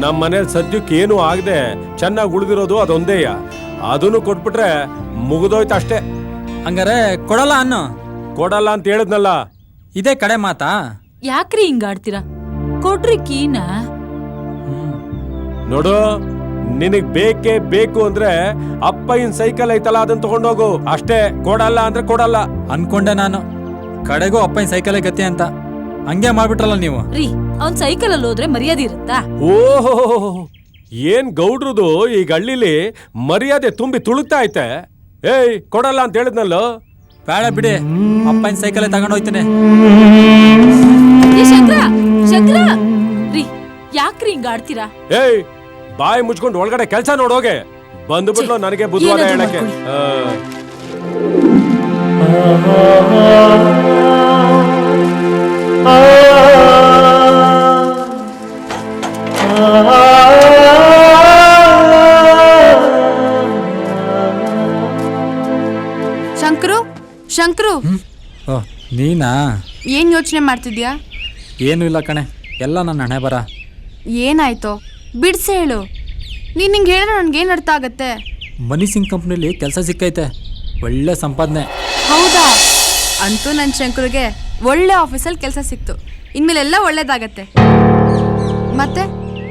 ನಮ್ಮ ಮನೇಲಿ ಸದ್ಯಕ್ಕೆ ಏನು ಆಗದೆ ಚೆನ್ನಾಗಿ ಉಳಿದಿರೋದು ಅದೊಂದೇಯ. ಅದನ್ನು ಕೊಟ್ಬಿಟ್ರೆ ಮುಗಿದೋಯ್ತು ಅಷ್ಟೇ. ಹಂಗಾರೆ ಕೊಡಲ್ಲ ಅನ್ನೋ. ಕೊಡಲ್ಲ ಅಂತ ಹೇಳಿದ್ನಲ್ಲ. ಇದೇ ಕಡೆ ಮಾತಾ? ಯಾಕ್ರಿ ಹಿಂಗಾಡ್ತೀರಾ? ಕೊಡ್ರಿ ಕೀನ. ನೋಡು, ನಿನಗ್ ಬೇಕೇ ಬೇಕು ಅಂದ್ರೆ ಅಪ್ಪಯ್ಯನ್ ಸೈಕಲ್ ಐತಲ್ಲ ಅದನ್ನ ತಗೊಂಡೋಗು ಅಷ್ಟೇ. ಕೊಡಲ್ಲ ಅಂದ್ರೆ ಕೊಡಲ್ಲ. ಅನ್ಕೊಂಡೆ ನಾನು, ಕಡೆಗೂ ಅಪ್ಪನ ಸೈಕಲೇ ಗತಿ ಅಂತ. ಹಂಗೆ ಮಾಡ್ಬಿಟ್ರಲ್ಲ ನೀವು. ರೀ, ಅವ್ನ್ ಸೈಕಲ್ ಅಲ್ಲಿ ಹೋದ್ರೆ ಮರ್ಯಾದೆ ಇರುತ್ತಾ? ಓಹೋ, ಏನ್ ಗೌಡ್ರದು ಈ ಹಳ್ಳಿಲಿ ಮರ್ಯಾದೆ ತುಂಬಿ ತುಳುಕ್ತಾ ಐತೆ. ಏಯ್, ಕೊಡಲ್ಲ ಅಂತ ಹೇಳಿದ್ನಲ್ಲೋ. ಬೇಡ ಬಿಡಿ, ಅಪ್ಪನ ಸೈಕಲ್ ತಗೊಂಡೋಯ್ತಾನೆ. ಶಂಕರ, ಶಂಕರ ರೀ, ಯಾಕ್ರಿ ಹಿಂಗಾಡ್ತೀರಾ? ಏಯ್, ಬಾಯಿ ಮುಚ್ಕೊಂಡು ಒಳಗಡೆ ಕೆಲ್ಸ ನೋಡೋಗೆ. ಬಂದ್ಬಿಟ್ಲು ನನಗೆ ಬುದ್ಧಿವಾದ ಹೇಳಕ್ಕೆ. ಶಂಕರು, ಶಂಕರು, ಓ ನೀನಾ? ಏನ್ ಯೋಚನೆ ಮಾಡ್ತಿದ್ಯಾ? ಏನು ಇಲ್ಲ ಕಣೆ, ಎಲ್ಲ ನನ್ನ ಹಣೆ ಬರ. ಏನಾಯ್ತು ಬಿಡ್ಸೆ ಹೇಳು. ನೀನ್ ಹಿಂಗೆ ಹೇಳಿದ್ರೆ ನನ್ಗೇನ್ ಅರ್ಥ ಆಗತ್ತೆ? ಮನಿ ಸಿಂಗ್ ಕಂಪ್ನಿಲಿ ಕೆಲಸ ಸಿಕ್ಕೈತೆ, ಒಳ್ಳೆ ಸಂಪಾದನೆ. ಹೌದಾ? ಅಂತೂ ನನ್ನ ಶಂಕರುಗೆ ಒಳ್ಳೆ ಆಫೀಸಲ್ಲಿ ಕೆಲಸ ಸಿಕ್ತು. ಇನ್ಮೇಲೆ ಎಲ್ಲ ಒಳ್ಳೇದಾಗತ್ತೆ. ಮತ್ತೆ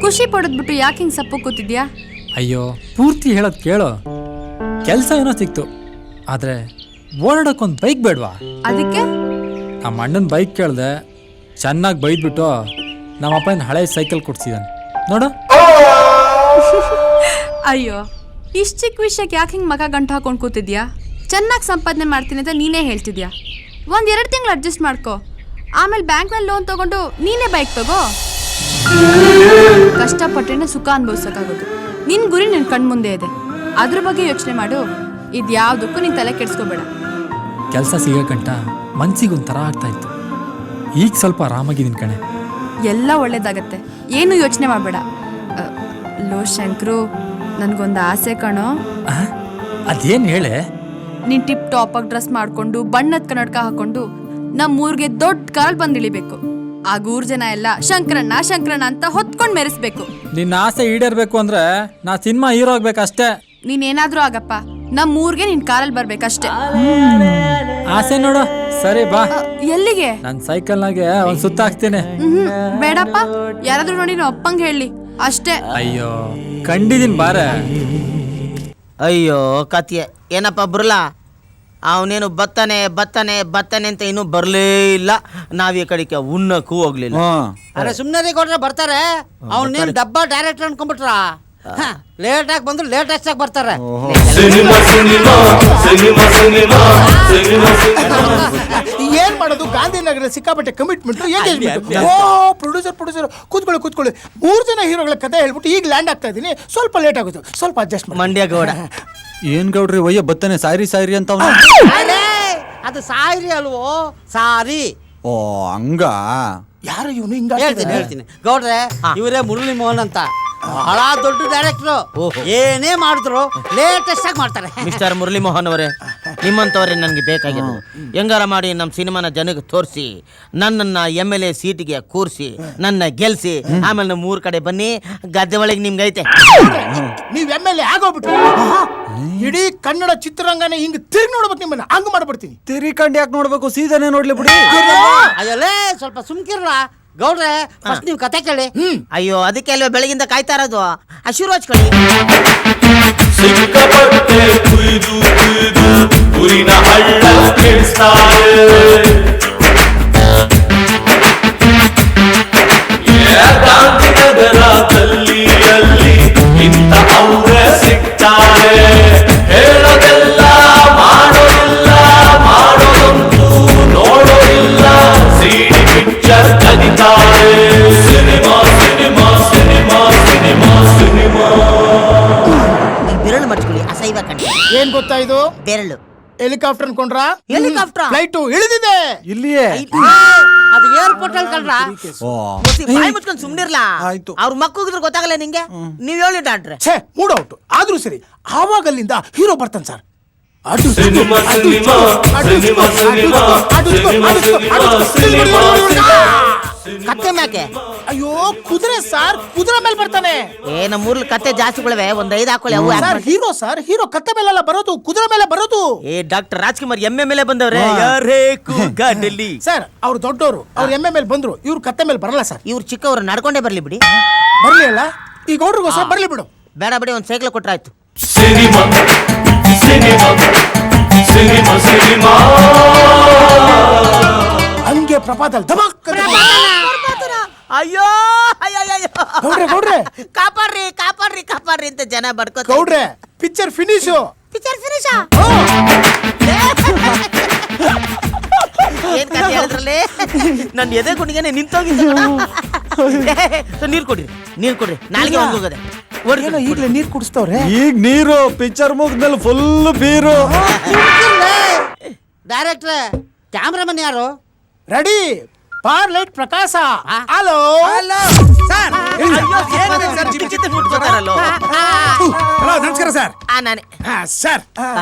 ಖುಷಿ ಪಡೋದ್ಬಿಟ್ಟು ಯಾಕೆ ಹಿಂಗೆ ಸಪ್ಪು ಕೂತಿದ್ಯಾ? ಅಯ್ಯೋ, ಪೂರ್ತಿ ಹೇಳೋದು ಕೇಳು. ಕೆಲಸ ಏನೋ ಸಿಕ್ತು, ಆದ್ರೆ ಓಡಾಡಕ್ಕೊಂದು ಬೈಕ್ ಬೇಡವಾ? ಅದಕ್ಕೆ ನಮ್ಮ ಅಣ್ಣನ ಬೈಕ್ ಕೇಳ್ದೆ, ಚೆನ್ನಾಗಿ ಬೈದ್ಬಿಟ್ಟು ನಮ್ಮ ಅಪ್ಪನ ಹಳೆ ಸೈಕಲ್ ಕೊಡ್ಸಿದಾನೆ ನೋಡು. ಅಯ್ಯೋ, ಇಷ್ಟು ಚಿಕ್ಕ ವಿಷಯಕ್ಕೆ ಯಾಕೆ ಹಿಂಗೆ ಮಗ ಗಂಟು ಹಾಕೊಂಡು ಕೂತಿದ್ಯಾ? ಚೆನ್ನಾಗಿ ಸಂಪಾದನೆ ಮಾಡ್ತೀನಿ ಅಂತ ನೀನೇ ಹೇಳ್ತಿದ್ಯಾ. 1-2 ತಿಂಗಳು ಅಡ್ಜಸ್ಟ್ ಮಾಡ್ಕೊ. ಆಮೇಲೆ ಬ್ಯಾಂಕ್ನಲ್ಲಿ ಲೋನ್ ತಗೊಂಡು ನೀನೇ ಬೈಕ್ ತಗೋ. ಕಷ್ಟಪಟ್ಟರೆ ಸುಖ ಅನುಭವಿಸೋಕ್ಕಾಗೋದು. ನಿನ್ನ ಗುರಿ ನಿನ್ನ ಕಣ್ಮುಂದೆ ಇದೆ, ಅದ್ರ ಬಗ್ಗೆ ಯೋಚನೆ ಮಾಡು. ಇದ್ಯಾವುದಕ್ಕೂ ನೀನು ತಲೆ ಕೆಡಿಸ್ಕೋಬೇಡ. ಕೆಲಸ ಸಿಗೋಕಂಟ ಮನ್ಸಿಗೊಂಥರ ಆಗ್ತಾ ಇತ್ತು. ಈಗ ಸ್ವಲ್ಪ ಆರಾಮಾಗಿದ್ದೀನಿ ಕಣೆ. ಎಲ್ಲ ಒಳ್ಳೇದಾಗತ್ತೆ, ಏನು ಯೋಚನೆ ಮಾಡಬೇಡ. ಲೋ ಶಂಕರು, ನನಗೊಂದು ಆಸೆ ಕಣೋ. ಅದೇನು ಹೇಳೆ? ನೀನು ಟಿಪ್ ಟಾಪಾಗಿ ಡ್ರೆಸ್ ಮಾಡಿಕೊಂಡು ಬಣ್ಣದ ಕನ್ನಡಕ ಹಾಕೊಂಡು ನಮ್ಮೂರಿಗೆ ದೊಡ್ಡ ಕಾರಲ್ಲಿ ಬಂದು ಇಳಿಬೇಕು. ಆಗ ಊರ್ ಜನ ಎಲ್ಲ ಶಂಕರಣ್ಣ ಶಂಕರಣ್ಣ ಅಂತ ಹೊತ್ಕೊಂಡು ಮೆರೆಸ್ಬೇಕು. ನಿನ್ನ ಆಸೆ ಈಡೇರ್ಬೇಕು ಅಂದ್ರೆ ನಾ ಸಿನಿಮಾ ಹೀರೋ ಆಗ್ಬೇಕಷ್ಟೇ. ನೀನೇನಾದ್ರೂ ಆಗಪ್ಪ, ನಮ್ಮೂರ್ಗೆ ನಿನ್ ಕಾರಲ್ಲಿ ಬರ್ಬೇಕಷ್ಟೇ. ಆಸೆ ನೋಡು. ಸರಿ ಬಾ. ಎಲ್ಲಿಗೆ? ನನ್ನ ಸೈಕಲ್ನಾಗೆ ಒಂದು ಸುತ್ತ ಹಾಕ್ತೇನೆ. ಬೇಡಪ್ಪ, ಯಾರಾದ್ರೂ ನೋಡಿ ನಾವು ಅಪ್ಪಂಗೆ ಹೇಳಿ ಅಷ್ಟೇ. ಅಯ್ಯೋ, ಕಂಡಿದೀನಿ ಬಾರ. ಅಯ್ಯೋ ಕತಿಯೆ, ಏನಪ್ಪ ಬರಲ್ಲ? ಅವನೇನು ಬತ್ತಾನೆ ಬತ್ತಾನೆ ಬತ್ತಾನೆ ಅಂತ ಇನ್ನೂ ಬರಲೇ ಇಲ್ಲ. ನಾವ್ ಈ ಕಡೆಗೆ ಉಣ್ಣಕ್ಕೂ ಹೋಗ್ಲಿಲ್ಲ. ಅರೆ ಸುಮ್ಮನೆ ಕೊಟ್ರೆ ಬರ್ತಾರೆ. ಅವ್ನೇನು ಡಬ್ಬ ಡೈರೆಕ್ಟರ್ ಅನ್ಕೊಂಡ್ಬಿಟ್ರ? ಲೇಟ್ ಆಗಿ ಬಂದ್ರು ಲೇಟ್ ಆಗಿ ಬರ್ತಾರೆ. ಏನ್ ಮಾಡೋದು? ಗಾಂಧಿನಗರ ಸಿಕ್ಕಾಪಟ್ಟೆ ಕಮಿಟ್ಮೆಂಟ್. ಪ್ರೊಡ್ಯೂಸರ್ ಕೂತ್ಕೊಳ್ಳಿ. 3 ಜನ ಹೀರೋಗಳ ಕಥೆ ಹೇಳ್ಬಿಟ್ಟು ಈಗ ಲ್ಯಾಂಡ್ ಆಗ್ತಾ ಇದೀನಿ. ಸ್ವಲ್ಪ ಲೇಟ್ ಆಗೋದು, ಸ್ವಲ್ಪ ಅಡ್ಜಸ್ಟ್ ಮಾಡಿ. ಮಂಡ್ಯ ಗೌಡ ಏನ್ ಗೌಡ್ರಿ ಒಯ್ಯ ಬತ್ತಾನೆ ಸಾರಿ ಅಂತ ಅವ್ನು. ಅದು ಸಾರಿ ಅಲ್ವೋ, ಸಾರಿ. ಓ ಹಂಗ? ಯಾರು ಇವನು ಹಿಂಗ? ಹೇಳ್ತೀನಿ ಗೌಡ್ರೆ, ಇವರೇ ಮುರಳಿ ಮೋಹನ್ ಅಂತ ಬಹಳ ದೊಡ್ಡ ಡೈರೆಕ್ಟ್ರು. ಏನೇ ಮಾಡಿದ್ರು ಲೇಟೆಸ್ಟ್ ಆಗಿ ಮಾಡ್ತಾರೆ. ಮಿಸ್ಟರ್ ಮುರಳಿ ಮೋಹನ್ ಅವರೇ, ನಿಮ್ಮಂತವರೇ ನನಗೆ ಬೇಕಾಗಿರೋದು. ಹೆಂಗಾರ ಮಾಡಿ ನಮ್ಮ ಸಿನಿಮಾನ ಜನಕ್ಕೆ ತೋರಿಸಿ, ನನ್ನನ್ನ MLA ಸೀಟಿಗೆ ಕೂರಿಸಿ, ನನ್ನ ಗೆಲ್ಸಿ, ಆಮೇಲೆ ನಮ್ಮ 3 ಕಡೆ ಬನ್ನಿ. ಗದ್ದೆ ಒಳಗೆ ನಿಮ್ಗೈತೆ. ನೀವ್ MLA ಆಗೋಗ್ಬಿಟ್ರು. ಇಡೀ ಕನ್ನಡ ಚಿತ್ರರಂಗನೇ ಹಿಂಗ್ ತಿರುಗಿ ನೋಡ್ಬೇಕು. ನಿಮ್ಮನ್ನ ಹಂಗ ಮಾಡ್ಬಿಡ್ತೀನಿ. ತಿರಿಕಂಡು ಯಾಕೆ ನೋಡ್ಬೇಕು? ಸೀದಾನೇ ನೋಡ್ಲಿ ಬಿಡಿ. ಅಯ್ಯಲೇ ಸ್ವಲ್ಪ ಸುಮ್ಕಿರ್ಲ ಗೌಡ್ರೆ. ಫಸ್ಟ್ ನೀವು ಕತೆ ಕೇಳಿ. ಅಯ್ಯೋ, ಅದಕ್ಕೆ ಅಲ್ವೇ ಬೆಳಗಿಂದ ಕಾಯ್ತಾ ಇರೋದು. ಶುರು ಹಚ್ಕೊಳ್ಳಿ. ಸಿಕ್ಕಾಪಟ್ಟೆ ಕುಯ್ದು ಊರಿನ ಹಳ್ಳ ಕೆಡಿಸ್ತಾರೆ. ಗಾಂಧಿನಗರ ಗಲ್ಲಿಯಲ್ಲಿ ಇಂಥ ಅವ್ರೆ ಸಿಗ್ತಾರೆ. ಹೇಳೋದೆಲ್ಲ ಮಾಡೋದಿಲ್ಲ, ಮಾಡೋದಂತೂ ನೋಡೋದಿಲ್ಲ. ಸಿಡಿ ಪಿಕ್ಚರ್ ಕಲಿತಾರೆ. Cinema cinema cinema cinema cinema. ಬೆರಳು ಮರ್ಚ್ಕೊಳ್ಳಿ, ಅಸಹ್ಯ ಕಂಡು. ಏನ್ ಗೊತ್ತಾ ಇದು? ಬೆರಳು. ಹೆಲಿಕಾಪ್ಟರ್ ಅನ್ಕೊಂಡ್ರ? ಹೆಲಿಕಾಪ್ಟರ್ ಫ್ಲೈಟ್ ಇಳಿದಿದೆ ಇಲ್ಲಿಯೇ. ಅದು ಏರ್ಪೋರ್ಟ್ ಅಲ್ಲಿ ಕಂಡ್ರ. ಬಾಯಿ ಮುಚ್ಕೊಂಡು ಸುಮ್ನಿರ್ಲಾ. ಅವ್ರ ಮಕ್ಕಳಿದ್ರು ಗೊತ್ತಾಗಲ್ಲ ನಿಂಗೆ. ನೀವ್ ಹೇಳಿ ಡಾಕ್ಟ್ರೆ. ಛೇ, ಮೂಡ್ ಔಟ್. ಆದ್ರೂ ಸರಿ, ಆವಾಗಲ್ಲಿಂದ ಹೀರೋ ಬರ್ತಾನೆ sir. Cinema cinema cinema cinema cinema cinema ಕತ್ತೆ ಮ್ಯಾಕೆ ಅಯ್ಯೋ ಕುದುರೆ ಸರ್, ಕುದುರೆ ಮೇಲೆ ಬರ್ತಾನೆ. ನಮ್ಮೂರ್ಲಿ ಕತ್ತೆ ಜಾಸ್ತಿಗಳಿವೆ, ಒಂದ್ 5 ಹಾಕೊಳ್ಳಿ. ಅವು ಸರ್ ಹೀರೋ, ಸರ್ ಹೀರೋ ಕತ್ತೆ ಮೇಲೆಲ್ಲ ಬರೋದು, ಕುದುರೆ ಮೇಲೆ ಬರೋದು. ಡಾಕ್ಟರ್ ರಾಜ್ಕುಮಾರ್ ಎಮ್ಮೆ ಮೇಲೆ ಬಂದವ್ರೆ. ಯಾರೇ ಕೂಗಾಡಲಿ. ಸರ್ ಅವ್ರು ದೊಡ್ಡವರು, ಅವ್ರು ಎಮ್ಮೆ ಮೇಲೆ ಬಂದ್ರು, ಇವ್ರು ಕತ್ತೆ ಮೇಲೆ ಬರಲ್ಲ ಸರ್. ಇವ್ರು ಚಿಕ್ಕವರು, ನಡ್ಕೊಂಡೇ ಬರ್ಲಿ ಬಿಡಿ. ಬರ್ಲಿ ಅಲ್ಲ, ಈಗ ಗೌಡ್ರಿಗೋಸ್ಕರ ಬರ್ಲಿ ಬಿಡು. ಬೇಡ ಬಿಡಿ, ಒಂದ್ ಸೈಕಲ್ ಕೊಟ್ರಾಯ್ತು. ಸಿನಿಮಾ ಸಿನಿಮಾ ಸಿನಿಮಾ ಸಿನಿಮಾ ಹಂಗೆ ಪ್ರಪಾತಲ್ ಧಮಾಕ್ ಅಂತ ಅಯ್ಯೋ ಗೌಡ್ರೆ ಗೌಡ್ರೆ ಕಾಪಾಡ್ರಿ ಕಾಪಾಡ್ರಿ ಕಾಪಾಡ್ರಿ ಅಂತ ಜನ ಬಡ್ಕೋ. ಗೌಡ್ರೆ ಪಿಕ್ಚರ್ ಫಿನಿಶು. ಪಿಕ್ಚರ್ ಫಿನಿಶ್ ಏನ್ ಕಥೆ ಹೇಳಿದ್ರಲ್ಲಿ? ನನ್ನ ಎದೆ ಗುಂಡಿಗೆನೆ ನಿಂತೋಗಿದ್ದ. ನೀರ್ ಕೊಡ್ರಿ, ನೀರ್ ಕೊಡ್ರಿ, ನಾಲ್ಗೆ ಹೋಗೋದೆ. ಈಗಲೇ ನೀರ್ ಕುಡಿಸ್ತವ್ರೆ. ಈಗ ನೀರು, ಪಿಕ್ಚರ್ ಮುಗಿದ್ಮೇಲೆ ಫುಲ್ ಬೀರು. ಡೈರೆಕ್ಟ್ರೆ, ಕ್ಯಾಮ್ರಾಮನ್ ಯಾರು? ರೆಡಿ, ಪಾರ್ ಲೈಟ್ ಪ್ರಕಾಶ. ಹಲೋ ಸರ್, ಹಲೋ ನಮಸ್ಕಾರ ಸರ್. ನಾನೇ ಸರ್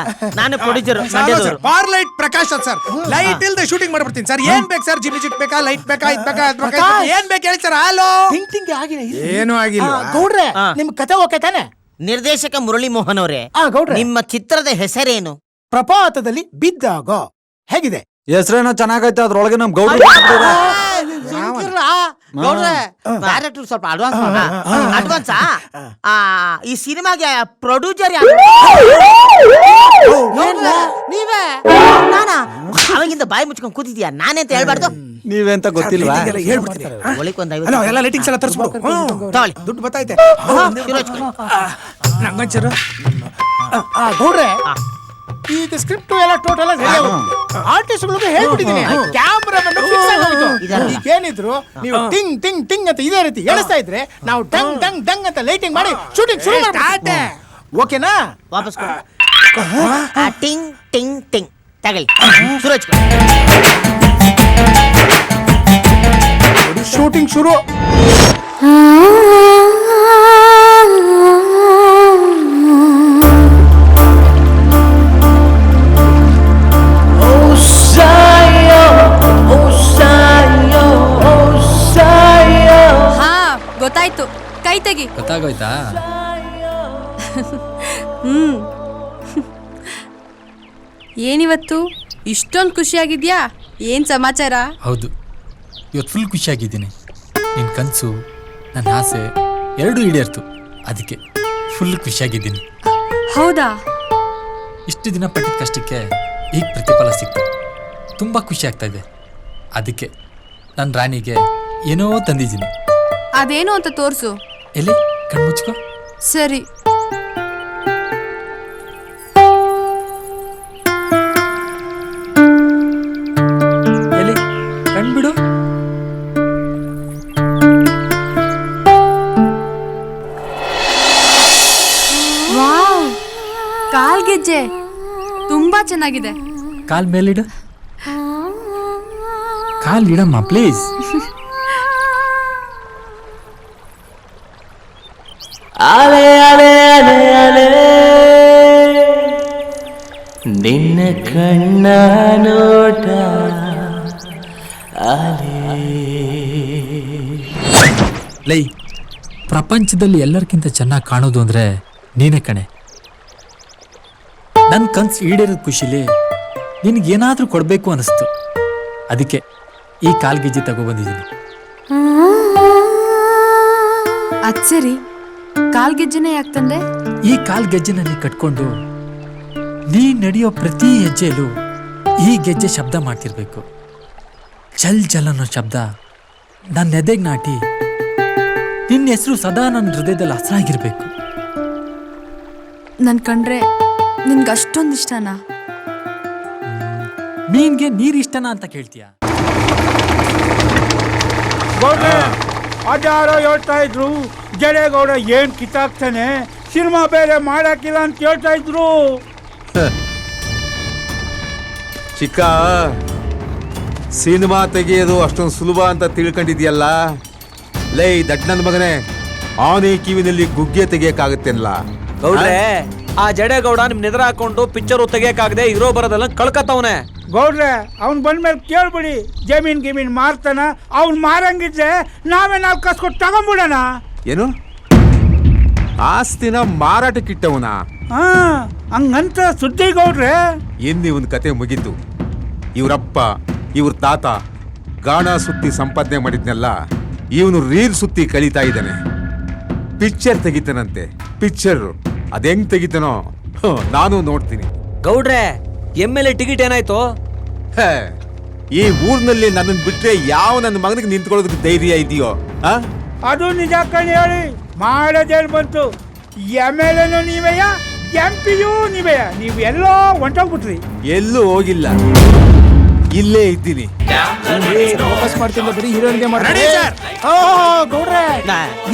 ನಾನು ಪ್ರೊಡ್ಯೂಸರ್. ಪಾರ್ ಲೈಟ್ ಪ್ರಕಾಶ್ ಸರ್. ಲೈಟ್ ಇಲ್ದೆ ಶೂಟಿಂಗ್ ಮಾಡ್ಬಿಡ್ತೀನಿ ಸರ್. ಏನ್ ಬೇಕು ಸರ್? ಜಿಮ್ ಜಿಟ್ ಬೇಕಾ, ಲೈಟ್ ಬೇಕಾ, ಇದ್ ಬೇಕಾ, ಅದ್ ಬೇಕಾ, ಏನ್ ಬೇಕು ಹೇಳಿ ಸರ್. ಹಲೋ ಏನು ಆಗಿಲ್ಲ ಗೌಡ್ರೆ. ನಿಮ್ ಕತೆ ಓಕೆ ತಾನೆ? ನಿರ್ದೇಶಕ ಮುರಳಿ ಮೋಹನ್ ಅವರೇ, ಗೌಡ್ರೆ ನಿಮ್ಮ ಚಿತ್ರದ ಹೆಸರೇನು? ಪ್ರಪಾತದಲ್ಲಿ ಬಿದ್ದಾಗ. ಹೇಗಿದೆ? ಹೆಸರೇನೋ ಚೆನ್ನಾಗೈತೆ, ಅದ್ರೊಳಗೆ ನಮ್ ಗೌಡ್ರು ಗೌಡ್ರೆ, ಡೈರೆಕ್ಟರ್ ಸ್ವಲ್ಪ ಅಡ್ವಾನ್ಸ್ ಅಡ್ವಾನ್ಸಾ? ಈ ಸಿನಿಮಾಗೆ ಪ್ರೊಡ್ಯೂಸರ್ ಯಾರು? ನೀವೇ? ನಾನಾ? ಅವಾಗಿಂದ ಬಾಯಿ ಮುಚ್ಕೊಂಡ್ ಕೂತಿದ್ಯಾ? ನಾನೇ ಅಂತ ಹೇಳ್ಬಾರ್ದು. ನೀವೆಂತ ಗೊತ್ತಿಲ್ವಾ? ಒಳಿಕೊಂದ್ ಎಲ್ಲ ಲೈಟಿಂಗ್ಸ್ ಎಲ್ಲ ತರಿಸ್ಬಿಡು. ತಗೊಳ್ಳಿ. ದುಡ್ಡು ಬತ್ತೈತೆ ನಂಗಂಚರು. ಗೌಡ್ರೆ, ಈಗ ಸ್ಕ್ರಿಪ್ಟ್ ಎಲ್ಲ ಟೋಟಲ್ ರೆಡಿ ಆಗುತ್ತೆ. ಆರ್ಟಿಸ್ಟ್ಗಳಿಗೆ ಹೇಳ್ಬಿಟ್ಟಿದ್ದೀನಿ, ಕ್ಯಾಮ್ರಾಮನ್ ಫಿಕ್ಸ್ ಆಗೋಯ್ತು. ಈಗ ಏನಿದ್ರು ನೀವು ಟಿಂಗ್ ಟಿಂಗ್ ಟಿಂಗ್ ಅಂತ ಇದೇ ರೀತಿ ಎಳಿಸ್ತಾ ಇದ್ರೆ ನಾವು ಡಂಗ್ ಡಂಗ್ ಡಂಗ್ ಅಂತ ಲೈಟಿಂಗ್ ಮಾಡಿ ಶೂಟಿಂಗ್ ಶುರು ಮಾಡ್ಬಿಡ್ತೀವಿ. ಓಕೆನಾ? ವಾಪಸ್ ಟಿಂಗ್ ಟಿಂಗ್ ಟಿಂಗ್ ತಗೊಳ್ಳಿ. ಸುರಜ್ ಶೂಟಿಂಗ್ ಶುರು. ಗೊತ್ತಾಯ್ತು, ಕೈ ತೆಗಿ. ಗೊತ್ತಾಗೋಯ್ತಾ? ಏನಿವತ್ತು ಇಷ್ಟೊಂದು ಖುಷಿಯಾಗಿದ್ಯಾ? ಏನ್ ಸಮಾಚಾರ? ಹೌದು, ಇವತ್ತು ಫುಲ್ ಖುಷಿಯಾಗಿದ್ದೀನಿ. ನಿನ್ನ ಕನಸು, ನನ್ನ ಆಸೆ ಎರಡೂ ಈಡೇರ್ತು. ಅದಕ್ಕೆ ಫುಲ್ ಖುಷಿಯಾಗಿದ್ದೀನಿ. ಹೌದಾ? ಇಷ್ಟು ದಿನ ಪಟ್ಟಿದ ಕಷ್ಟಕ್ಕೆ ಈಗ ಪ್ರತಿಫಲ ಸಿಕ್ತು. ತುಂಬ ಖುಷಿ ಆಗ್ತಾ ಇದೆ. ಅದಕ್ಕೆ ನನ್ನ ರಾಣಿಗೆ ಏನೋ ತಂದಿದ್ದೀನಿ. ಅದೇನು ಅಂತ ತೋರ್ಸು. ಎಲ್ಲಿ? ಕಣ್ಮುಚ್ಕೋ. ಸರಿ. ಎಲ್ಲಿ? ಕಣ್ಬಿಡು. ವಾವ್, ಕಾಲ್ಗೆಜ್ಜೆ ತುಂಬಾ ಚೆನ್ನಾಗಿದೆ. ಕಾಲ್ ಮೇಲಿಡು. ಕಾಲ್ ಇಡಮ್ಮ ಪ್ಲೀಸ್. ಅಲೆ ಅಲೆ ಅಲೆ ಅಲೆ ನಿನ್ನ ಕಣ್ಣ ನೋಟ ಅಲೆ. ಲೈ, ಪ್ರಪಂಚದಲ್ಲಿ ಎಲ್ಲರಿಗಿಂತ ಚೆನ್ನಾಗಿ ಕಾಣೋದು ಅಂದ್ರೆ ನೀನೇ ಕಣೆ. ನನ್ನ ಕನ್ಸು ಈಡೇರಿದ ಖುಷಿಲಿ ನಿನಗೇನಾದ್ರೂ ಕೊಡಬೇಕು ಅನಿಸ್ತು. ಅದಕ್ಕೆ ಈ ಕಾಲ್ಗೆಜ್ಜೆ ತಗೊಬಂದಿದ್ದೀನಿ. ಅದ್ ಸರಿ, ಕಾಲ್ಗೆಜ್ಜೆನೇ ಯಾಕೆ ತಂದೆ? ಈ ಕಾಲ್ಗೆಜ್ಜೆನಲ್ಲಿ ಕಟ್ಕೊಂಡು ನೀ ನಡೆಯೋ ಪ್ರತಿ ಹೆಜ್ಜೆಯಲ್ಲೂ ಈ ಗೆಜ್ಜೆ ಶಬ್ದ ಮಾಡ್ತಿರ್ಬೇಕು. ಚಲ್ ಚಲ್ ಅನ್ನೋ ಶಬ್ದ ನನ್ನ ಎದೆಗೆ ನಾಟಿ ನಿನ್ನ ಹೆಸರು ಸದಾ ನನ್ನ ಹೃದಯದಲ್ಲಿ ಹಸರಾಗಿರ್ಬೇಕು. ನನ್ ಕಂಡ್ರೆ ನಿನ್ಗೆ ಅಷ್ಟೊಂದು ಇಷ್ಟನಾ? ಮೀನ್ಗೆ ನೀರ್ ಇಷ್ಟನಾ ಅಂತ ಕೇಳ್ತೀಯ? ಅದ್ಯಾರೋ ಹೇಳ್ತಾ ಇದ್ರು, ಜಡೇಗೌಡ ಏನ್ ಕಿತ್ತಾಕ್ತಾನೆ, ಸಿನಿಮಾ ಬೇರೆ ಮಾಡಾಕಿಲ್ಲ ಅಂತ ಕೇಳ್ತಾ ಇದ್ರು. ಚಿಕ್ಕ, ಸಿನಿಮಾ ತೆಗೆಯೋದು ಅಷ್ಟೊಂದು ಸುಲಭ ಅಂತ ತಿಳ್ಕೊಂಡಿದ್ಯಲ್ಲ. ಲೈ ದಡ್ಡನ ಮಗನೇ, ಆನೆ ಕಿವಿನಲ್ಲಿ ಗುಗ್ಗೆ ತೆಗಿಯಕ್ಕಾಗತ್ತೇನಲ್ಲ. ಗೌಡ್ರೆ, ಆ ಜಡೇಗೌಡ ನಿಮ್ ನೆದರ ಹಾಕೊಂಡು ಪಿಕ್ಚರ್ ತೆಗಿಯಕ್ಕಾಗದೆ ಇರೋ ಬರೋದೆಲ್ಲ ಕಳ್ಕತ್ತವನೆ. ಗೌಡ್ರೆ ಅವ್ನ್ ಬಂದ್ಮೇಲೆ ಕೇಳ್ಬಿಡಿ, ಜಮೀನ್ ಮಾರ್ತಾನ. ಅವ್ನ್ ಮಾರಂಗಿದ್ರೆ ನಾವೇ 4 ಕಾಸು ಕೊಟ್ಟು ತಗೊಂಡ್ಬಿಡೋಣ. ಏನು ಆಸ್ತಿನ ಮಾರಾಟಕ್ಕಿಟ್ಟವನ? ಹಾ, ಹಂಗಂತ ಸುದ್ದಿ ಗೌಡ್ರೆ. ಎಲ್ಲಿ ಒಂದು ಕತೆ ಮುಗೀತು. ಇವ್ರಪ್ಪ ಇವ್ರ ತಾತ ಗಾಣ ಸುತ್ತಿ ಸಂಪಾದನೆ ಮಾಡಿದ್ನೆಲ್ಲ ಇವನು ರೀಲ್ ಸುತ್ತಿ ಕಳೀತಾ ಇದ್ದಾನೆ. ಪಿಕ್ಚರ್ ತೆಗಿತಾನಂತೆ. ಪಿಕ್ಚರ್ ಅದ್ ಹೆಂಗ್ ತೆಗಿತಾನೋ ನಾನು ನೋಡ್ತೀನಿ. ಗೌಡ್ರೆ MLA ಟಿಕೆಟ್ ಏನಾಯ್ತು? ಹೇ, ಈ ಊರ್ನಲ್ಲಿ ನನ್ನನ್ನು ಬಿಟ್ರೆ ಯಾವ ನನ್ನ ಮಗನಿಗೆ ನಿಂತ್ಕೊಳ್ಳೋದಕ್ಕೆ ಧೈರ್ಯ ಇದೆಯೋ? ಅದು ನಿಜ ಕಣಿ ಹೇಳಿ ಮಾಡೋದೇನು ಬಂತು. MLA ನೀವೆಯ, MP ನೀವೆಯ, ನೀವು ಎಲ್ಲೋ ಹೊಂಟೋಗ್ಬಿಟ್ರಿ. ಎಲ್ಲೂ ಹೋಗಿಲ್ಲ, ಇಲ್ಲೇ ಇದ್ದೀನಿ. ವಾಪಸ್ ಮಾಡ್ತಿಲ್ಲ, ಬರೀ ಹೀರೋಯಿನ್ಗೆ ಮಾಡಿ. ಗೌಡ್ರೆ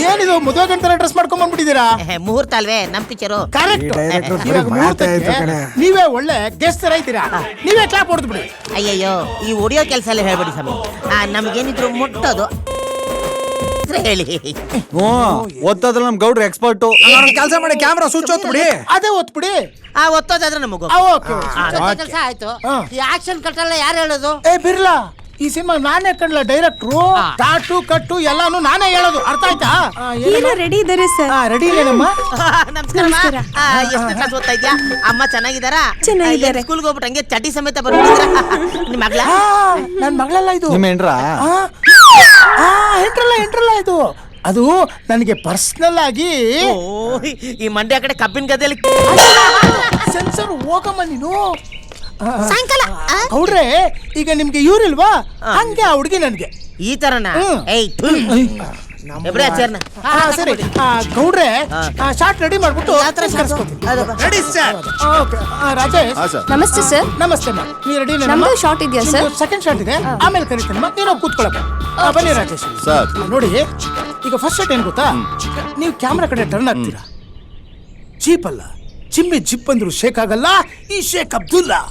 ಏನಿದು ಮದುವೆ ಗಂಟೆ ಡ್ರೆಸ್ ಮಾಡ್ಕೊಂಡ್ ಬಂದ್ಬಿಟ್ಟಿದ್ದೀರಾ? ಮುಹೂರ್ತ ಅಲ್ವೇ ನಮ್ ಪಿಕ್ಚರು. ಕರೆಕ್ಟ್. ಇವಾಗ ಮುಹೂರ್ತಕ್ಕೆ ನೀವೇ ಒಳ್ಳೆ ಗೆಸ್ಟ್ ರೈತೀರಾ, ನೀವೇ ಕ್ಲಾಪ್ ಹೊಡೆದು ಬಿಡಿ. ಅಯ್ಯಯ್ಯೋ, ಈ ಒಡಿಯೋ ಕೆಲಸ ಎಲ್ಲ ಹೇಳ್ಬೇಡಿ ಸ್ವಾಮಿ. ನಮ್ಗೇನಿದ್ರು ಮುಟ್ಟೋದು ಹೇಳಿ. ಓದ್ತದ್ರ ನಮ್ ಗೌಡ್ರ ಎಕ್ಸ್ಪರ್ಟ್. ಕೆಲಸ ಮಾಡಿ, ಕ್ಯಾಮ್ರಾ ಸ್ವಿಚ್ ಒತ್ಬಿಡಿ. ಅದೇ ಒತ್ಬಿಡಿ. ಒತ್ತೋದಾದ್ರೆ ನಮಗೂ ಕೆಲಸ ಆಯ್ತು. ಈ ಆಕ್ಷನ್ ಕಟ್ಟಲ್ಲ ಯಾರು ಹೇಳೋದು? ಬಿರ್ಲಾ, ಈ ಸಿನಿಮಾ ನಾನೇ ಕಣ್ಲ ಡೈರೆಕ್ಟ್ರು. ಟಾಟು ಕಟ್ಟು ಎಲ್ಲಾನು ನಾನೇ ಹೇಳೋದು. ಅರ್ಥ ಆಯ್ತಾ? ರೆಡಿ ಇದ್ದಾರೆ ಸರ್. ರೆಡಿ ಇದೇನಮ್ಮ? ನಮಸ್ಕಾರ. ಎಷ್ಟು ಕ್ಲಾಸ್ ಓದ್ತಾ ಇದ್ಯಾ? ಅಮ್ಮ ಚೆನ್ನಾಗಿದ್ದಾರಾ? ಚೆನ್ನಾಗಿದ್ದಾರೆ. ಸ್ಕೂಲ್ಗೆ ಹೋಗ್ಬಿಟ್ಟು ಹಂಗೆ ಚಟಿ ಸಮೇತ ಬರ್ಬಿಟ್ಟಿದ್ರ. ನಿಮ್ಮ ಮಗಳ? ನನ್ ಮಗಳೆಲ್ಲ ಇದು. ನಿಮ್ಮ ಹೆಂಡ್ರ? ಎಂಟ್ರಲ್ಲ ಇದು. ಅದು ನನಗೆ ಪರ್ಸನಲ್ ಆಗಿ. ಈ ಮಂಡ್ಯ ಕಡೆ ಕಬ್ಬಿನ ಗದ್ದೆಯಲ್ಲಿ ಸೆನ್ಸರ್ ಹೋಗಮ್ಮ ನೀನು. ಸಾಯಂಕಾಲ ಗೌಡ್ರೆ, ಈಗ ನಿಮ್ಗೆ ಇವ್ರಿಲ್ವಾ, ಹಂಗೆ ಆ ಹುಡುಗಿ ನನ್ಗೆ ಈ ತರನ. ಸರಿ ಗೌಡ್ರೆ, ಶಾರ್ಟ್ ರೆಡಿ ಮಾಡ್ಬಿಟ್ಟು ರೆಡಿ ಸರ್. ರಾಜೇಶ್, ನಮಸ್ತೆ ಸರ್. ನಮಸ್ತೆ. ನೀ ರೆಡಿ? ನಮ್ದು ಶಾರ್ಟ್ ಇದೆಯಾ ಸರ್? ಸೆಕೆಂಡ್ ಶಾರ್ಟ್ ಇದೆ, ಆಮೇಲೆ ಕರೀತೀನಿ. ನೀನು ಕೂತ್ಕೊಳ್ಳಪ್ಪ. ಬನ್ನಿ ರಾಜೇಶ್ ಸರ್. ನೋಡಿ, ಈಗ ಫಸ್ಟ್ ಶಾರ್ಟ್ ಏನ್ ಗೊತ್ತಾ, ನೀವು ಕ್ಯಾಮ್ರಾ ಕಡೆ ಟರ್ನ್ ಆಗ್ತೀರಾ. ಜೀಪ್ ಅಲ್ಲ, ಚಿಮ್ಮಿ ಜಿಪ್ ಅಂದ್ರು ಶೇಕ್ ಆಗಲ್ಲ, ಈ ಶೇಕ್ ಅಬ್ದುಲ್ಲಾ.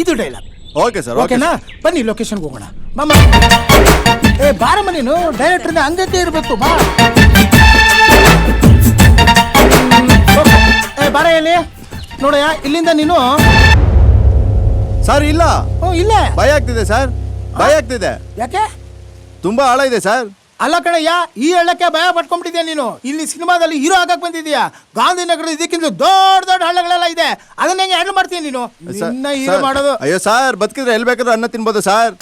ಇದು ಡೈಲಾಗ್. Okay sir. ಓಕೆನಾ? ಬನ್ನಿ ಲೊಕೇಶನ್ಗೆ ಹೋಗೋಣ. ಮಾಮ, ಬಾರಮ್ಮ, ನೀನು ಡೈರೆಕ್ಟರ್ ಹಂಗಕ್ಕೆ ಇರ್ಬೇಕು. ಬಾ ಬಾರ. ಎಲ್ಲಿ ನೋಡಯ್ಯ, ಇಲ್ಲಿಂದ ನೀನು. ಸರ್ ಇಲ್ಲ, ಇಲ್ಲ, ಭಯ ಆಗ್ತಿದೆ ಸರ್, ಭಯ ಆಗ್ತಿದೆ. ಯಾಕೆ? ತುಂಬಾ ಆಳ ಇದೆ ಸರ್. ಅಲ್ಲ ಕಣಯ್ಯ, ಈ ಹಳ್ಳಕ್ಕೆ ಭಯ ಪಟ್ಕೊಂಡ್ಬಿಟ್ಟಿದ್ಯಾ ನೀನು. ಇಲ್ಲಿ ಸಿನಿಮಾದಲ್ಲಿ ಹೀರೋ ಆಗಕ್ ಬಂದಿದ್ಯಾ. ಗಾಂಧಿನಗರ ಇದಕ್ಕಿಂತ ದೊಡ್ಡ ಹಳ್ಳಗಳೆಲ್ಲ ಇದೆ, ಅದನ್ನ ಹೆಂಗೆ ಹ್ಯಾಂಡಲ್ ಮಾಡ್ತೀನಿ ನೀನು? ಹೀರೋ ಮಾಡೋದು. ಅಯ್ಯೋ ಸರ್, ಬದುಕಿದ್ರೆ ಎಲ್ಲಿ ಬೇಕಾದ್ರೂ ಅನ್ನ ತಿನ್ಬೋದು ಸರ್.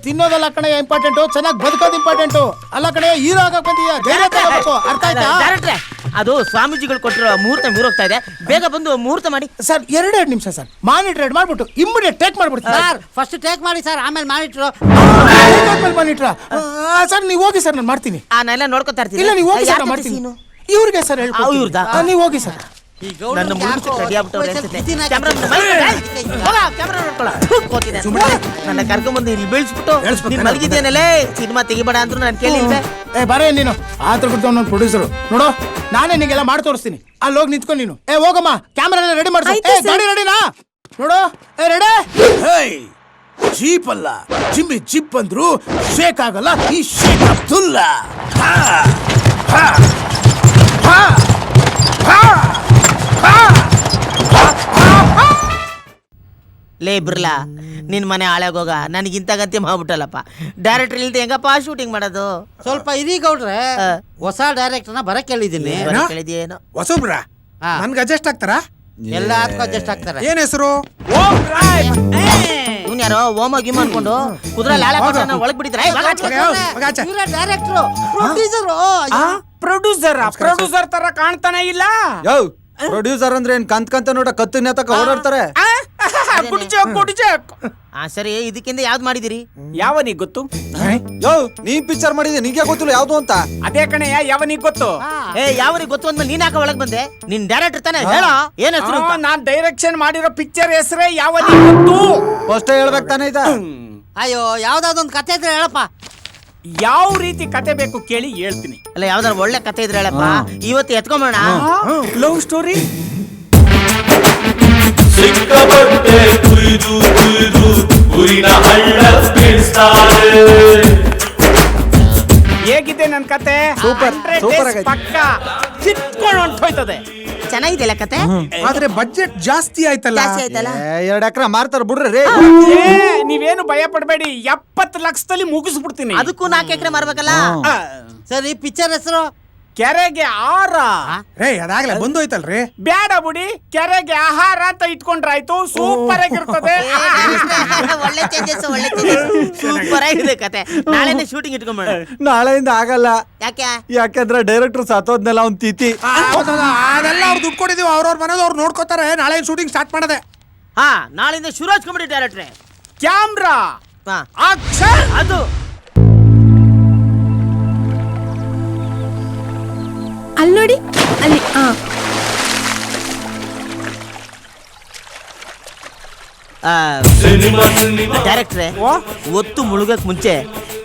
ತಿನ್ನೋದಲ್ಲ ಕಣಯ್ಯ ಇಂಪಾರ್ಟೆಂಟು, ಚೆನ್ನಾಗಿ ಬದುಕೋದು ಇಂಪಾರ್ಟೆಂಟು. ಅಲ್ಲ ಕಣಯ್ಯ, ಹೀರೋ ಆಗಕ್ ಬಂದಿದ್ಯಾ, ಧೈರ್ಯ ತಗೋಬೇಕು. ಅರ್ಥ ಆಯ್ತಾ? ಅದು ಸ್ವಾಮೀಜಿಗಳು ಕೊಟ್ಟಿರೋ ಮುಹೂರ್ತ ಮೀರೋಗ್ತಾ ಇದೆ, ಬೇಗ ಬಂದು ಮುಹೂರ್ತ ಮಾಡಿ. ಸರ್, 2 ನಿಮಿಷ ಸರ್. ಮಾನಿಟರ್ ಮಾಡ್ಬಿಟ್ಟು ಇಮ್ಮಿಡಿಯೇಟ್ ಟೇಕ್ ಮಾಡ್ಬಿಡ್ತೀನಿ ಸರ್. ಫಸ್ಟ್ ಟೇಕ್ ಮಾಡಿ ಸರ್, ಆಮೇಲೆ ಮಾಡಿಟ್ರು. ಮಾನಿಟ್ರ ಸರ್, ನೀವು ಹೋಗಿ ಸರ್, ನಾನು ಮಾಡ್ತೀನಿ. ನಾನೆಲ್ಲ ನೋಡ್ಕೊತಾ ಇರ್ತೀನಿ. ಇಲ್ಲ, ನೀವು ಹೋಗಿ ಸರ್, ಮಾಡ್ತೀನಿ. ಇವ್ರಿಗೆ ಸರ್ ಹೇಳ್ಕೊಡ್ತೀನಿ. ನೀವು ಹೋಗಿ ಸರ್. ನನ್ನ ಮುಗಿಸಿ ರೆಡಿ ಆಗ್ಬಿಟ್ಟವ್ರೆ ಅನ್ಸುತ್ತೆ. ನನ್ನ ಕರ್ಕೊಂಡ್ಬಂದು ಇಲ್ಲಿ ಬೀಳ್ಸ್ಬಿಟ್ಟು ನೀನ್ ಮಲಗಿದ್ದೇನಲ್ಲೇ, ಸಿನಿಮಾ ತೆಗಿಬೇಡ ಅಂದ್ರು ನಾನು ಕೇಳಿಲ್ವೇ. ಬರೇ ನೀನು ಆತರ ಬಿಡ್ತಾವ ನನ್ನ ಪ್ರೊಡ್ಯೂಸರ್. ನೋಡು, ನಾನೇ ನಿಂಗೆಲ್ಲ ಮಾಡಿ ತೋರಿಸ್ತೀನಿ. ಅಲ್ಲಿ ಹೋಗಿ ನಿಂತ್ಕೊಂಡು ನೀನು. ಹೋಗಮ್ಮ, ಕ್ಯಾಮ್ರಾ ಎಲ್ಲ ರೆಡಿ ಮಾಡ್ಸಿ. ಗಾಡಿ ರೆಡಿನಾ? ನೋಡು, ರೆಡಿ. ಜೀಪ್ ಅಲ್ಲ, ಜಿಮ್ಮಿ ಜಿಪ್ ಅಂದ್ರು ಶೇಕ್ ಆಗಲ್ಲ, ಈ ಶೇಕ್ ಅಬ್ದುಲ್ಲಾ. ಲೇ ಬಿರ್ಲಾ, ನಿನ್ ಮನೆ ಹಾಳಾಗೋಗ ನನಗಿಂತ ಗಂತಿ ಮಾಡ್ಬಿಟ್ಟಲ್ಲಪ್ಪ. ಡೈರೆಕ್ಟರ್ ಇಲ್ದೆ ಹೆಂಗಪ್ಪ ಶೂಟಿಂಗ್ ಮಾಡೋದು? ಸ್ವಲ್ಪ ಇರಿ ಗೌಡ್ರೆ, ಹೊಸ ಡೈರೆಕ್ಟರ್ನ ಬರಕ್ ಕೇಳಿದೀನಿ. ಕೇಳಿದ್ಯೇನೋ ಹೊಸಬ್ರ ನನ್ಗೆ ಅಡ್ಜಸ್ಟ್ ಆಗ್ತಾರಾ? ಎಲ್ಲ ಅಡ್ಜಸ್ಟ್ ಆಗ್ತಾರೆ. ಏನ್ ಹೆಸರು? ಇವ್ನು ಯಾರೋ ಓಮ ಗಿಮ್ ಅನ್ಕೊಂಡು ಕುದುರೆ ಒಳಗ್ ಬಿಟ್ಟಿದ್ರೆ ಡೈರೆಕ್ಟ್ರು, ಪ್ರೊಡ್ಯೂಸರ್ ತರ ಕಾಣ್ತಾನೆ ಇಲ್ಲ. ಪ್ರೊಡ್ಯೂಸರ್ ಅಂದ್ರೆ ಏನ್ ಕಂತ ನೋಡ ಕತ್ತು ನೇತಕ ಓಡಾಡ್ತಾರೆ. ಸರಿ, ಇದಕ್ಕಿಂತ ಯಾವ್ದು ಮಾಡಿದಿರಿ? ಯಾವನಿಗೆ ಗೊತ್ತು? ನೀ ಪಿಕ್ಚರ್ ಮಾಡಿದೆ, ನಿಂಗೆ ಗೊತ್ತಿಲ್ಲ ಯಾವ್ದು ಅಂತ. ಅದೇ ಕಣಯ್ಯ, ಯಾವನಿಗೆ ಗೊತ್ತು? ಯಾವನಿಗೆ ಗೊತ್ತು ಅಂದ್ಮೇಲೆ ನೀನ್ ಯಾಕೆ ಒಳಗ್ ಬಂದೆ? ನಿನ್ ಡೈರೆಕ್ಟರ್ ತಾನೆ, ಹೇಳ ಏನ್ ಹೆಸರು? ನಾನ್ ಡೈರೆಕ್ಷನ್ ಮಾಡಿರೋ ಪಿಕ್ಚರ್ ಹೆಸರೇ ಯಾವನಿಗೆ ಗೊತ್ತು. ಫಸ್ಟ್ ಹೇಳ್ಬೇಕು ತಾನೇ ಇದ. ಅಯ್ಯೋ, ಯಾವ್ದಾದೊಂದು ಕತೆ ಇದ್ರೆ ಹೇಳಪ್ಪ. ಯಾವ ರೀತಿ ಕತೆ ಬೇಕು ಕೇಳಿ ಹೇಳ್ತೀನಿ. ಅಲ್ಲ, ಯಾವ್ದಾರು ಒಳ್ಳೆ ಕತೆ ಇದ್ರೆ ಹೇಳಪ್ಪ, ಇವತ್ತು ಎತ್ಕೊಂಬೋಣ. Love story. ಸಿಕ್ಕಾಪಟ್ಟೆ ಕುಯ್ದು ಊರಿನ ಹಳ್ಳ ಬೀಳ್ಸ್ತಾರೆ. ಹೇಗಿದೆ ನನ್ ಕತೆ? ಸೂಪರ್, ಸೂಪರ್ ಆಗೈತೆ. ಪಕ್ಕ ಕಿತ್ಕೊಂಡು ಹೊಂಟೋಯ್ತದೆ. ಚೆನ್ನಾಗಿದೆಯಲ್ಲ ಕತೆ ಆದ್ರೆ ಬಜೆಟ್ ಜಾಸ್ತಿ ಆಯ್ತಲ್ಲ. ಜಾಸ್ತಿ ಆಯ್ತಲ್ಲ 2 ಎಕರೆ ಮಾರ್ತಾರ ಬಿಡ್ರಿ ರೇ. ನೀವೇನು ಭಯ ಪಡಬೇಡಿ, 70 ಲಕ್ಷದಲ್ಲಿ ಮುಗಿಸ್ಬಿಡ್ತೀನಿ. ಅದಕ್ಕೂ 4 ಎಕರೆ ಮಾರ್ಬೇಕಲ್ಲ. ಸರ್ ಈ ಪಿಕ್ಚರ್ ಹೆಸರು ಕೆರೆಗೆ ಆಹಾರ. ರೇ ಅದಾಗ್ಲೇ ಬಂದೋಯ್ತಲ್ರಿ. ಬ್ಯಾಡ ಬಿಡಿ, ಕೆರೆಗೆ ಆಹಾರ ಅಂತ ಇಟ್ಕೊಂಡ್ರಾಯ್ತು, ಸೂಪರ್ ಆಗಿರ್ತದೆ. ಒಳ್ಳೆ ಚೇಂಜಸ್, ಒಳ್ಳೆ ಚೇಂಜಸ್, ಸೂಪರ್ ಆಗಿದೆ ಕತೆ. ನಾಳೆನೇ ಶೂಟಿಂಗ್ ಇಟ್ಕೊಂಬೇಡ. ನಾಳೆಯಿಂದ ಆಗಲ್ಲ. ಯಾಕೆ? ಯಾಕಂದ್ರೆ ಡೈರೆಕ್ಟರ್ ಸತ್ತೋದ್ನೆಲ್ಲ ಅವ್ನ್ ತಿಥಿ. ಅದೆಲ್ಲ ಅವ್ರು ದುಡ್ಡು ಕೊಟ್ಟಿದೀವಿ, ಅವ್ರವ್ರ ಮನೇದು ಅವ್ರು ನೋಡ್ಕೋತಾರೆ. ನಾಳೆ ಶೂಟಿಂಗ್ ಸ್ಟಾರ್ಟ್ ಮಾಡದೆ. ಹಾ, ನಾಳೆಯಿಂದ ಶುರು ಹಚ್ಕೊಂಬಿಡಿ ಡೈರೆಕ್ಟ್ರೆ. Camera action. ಅದು ಅಲ್ಲಿ ನೋಡಿ, ಅಲ್ಲಿ. ಡೈರೆಕ್ಟ್ರೆ, ಒತ್ತು ಮುಳುಗಕ್ ಮುಂಚೆ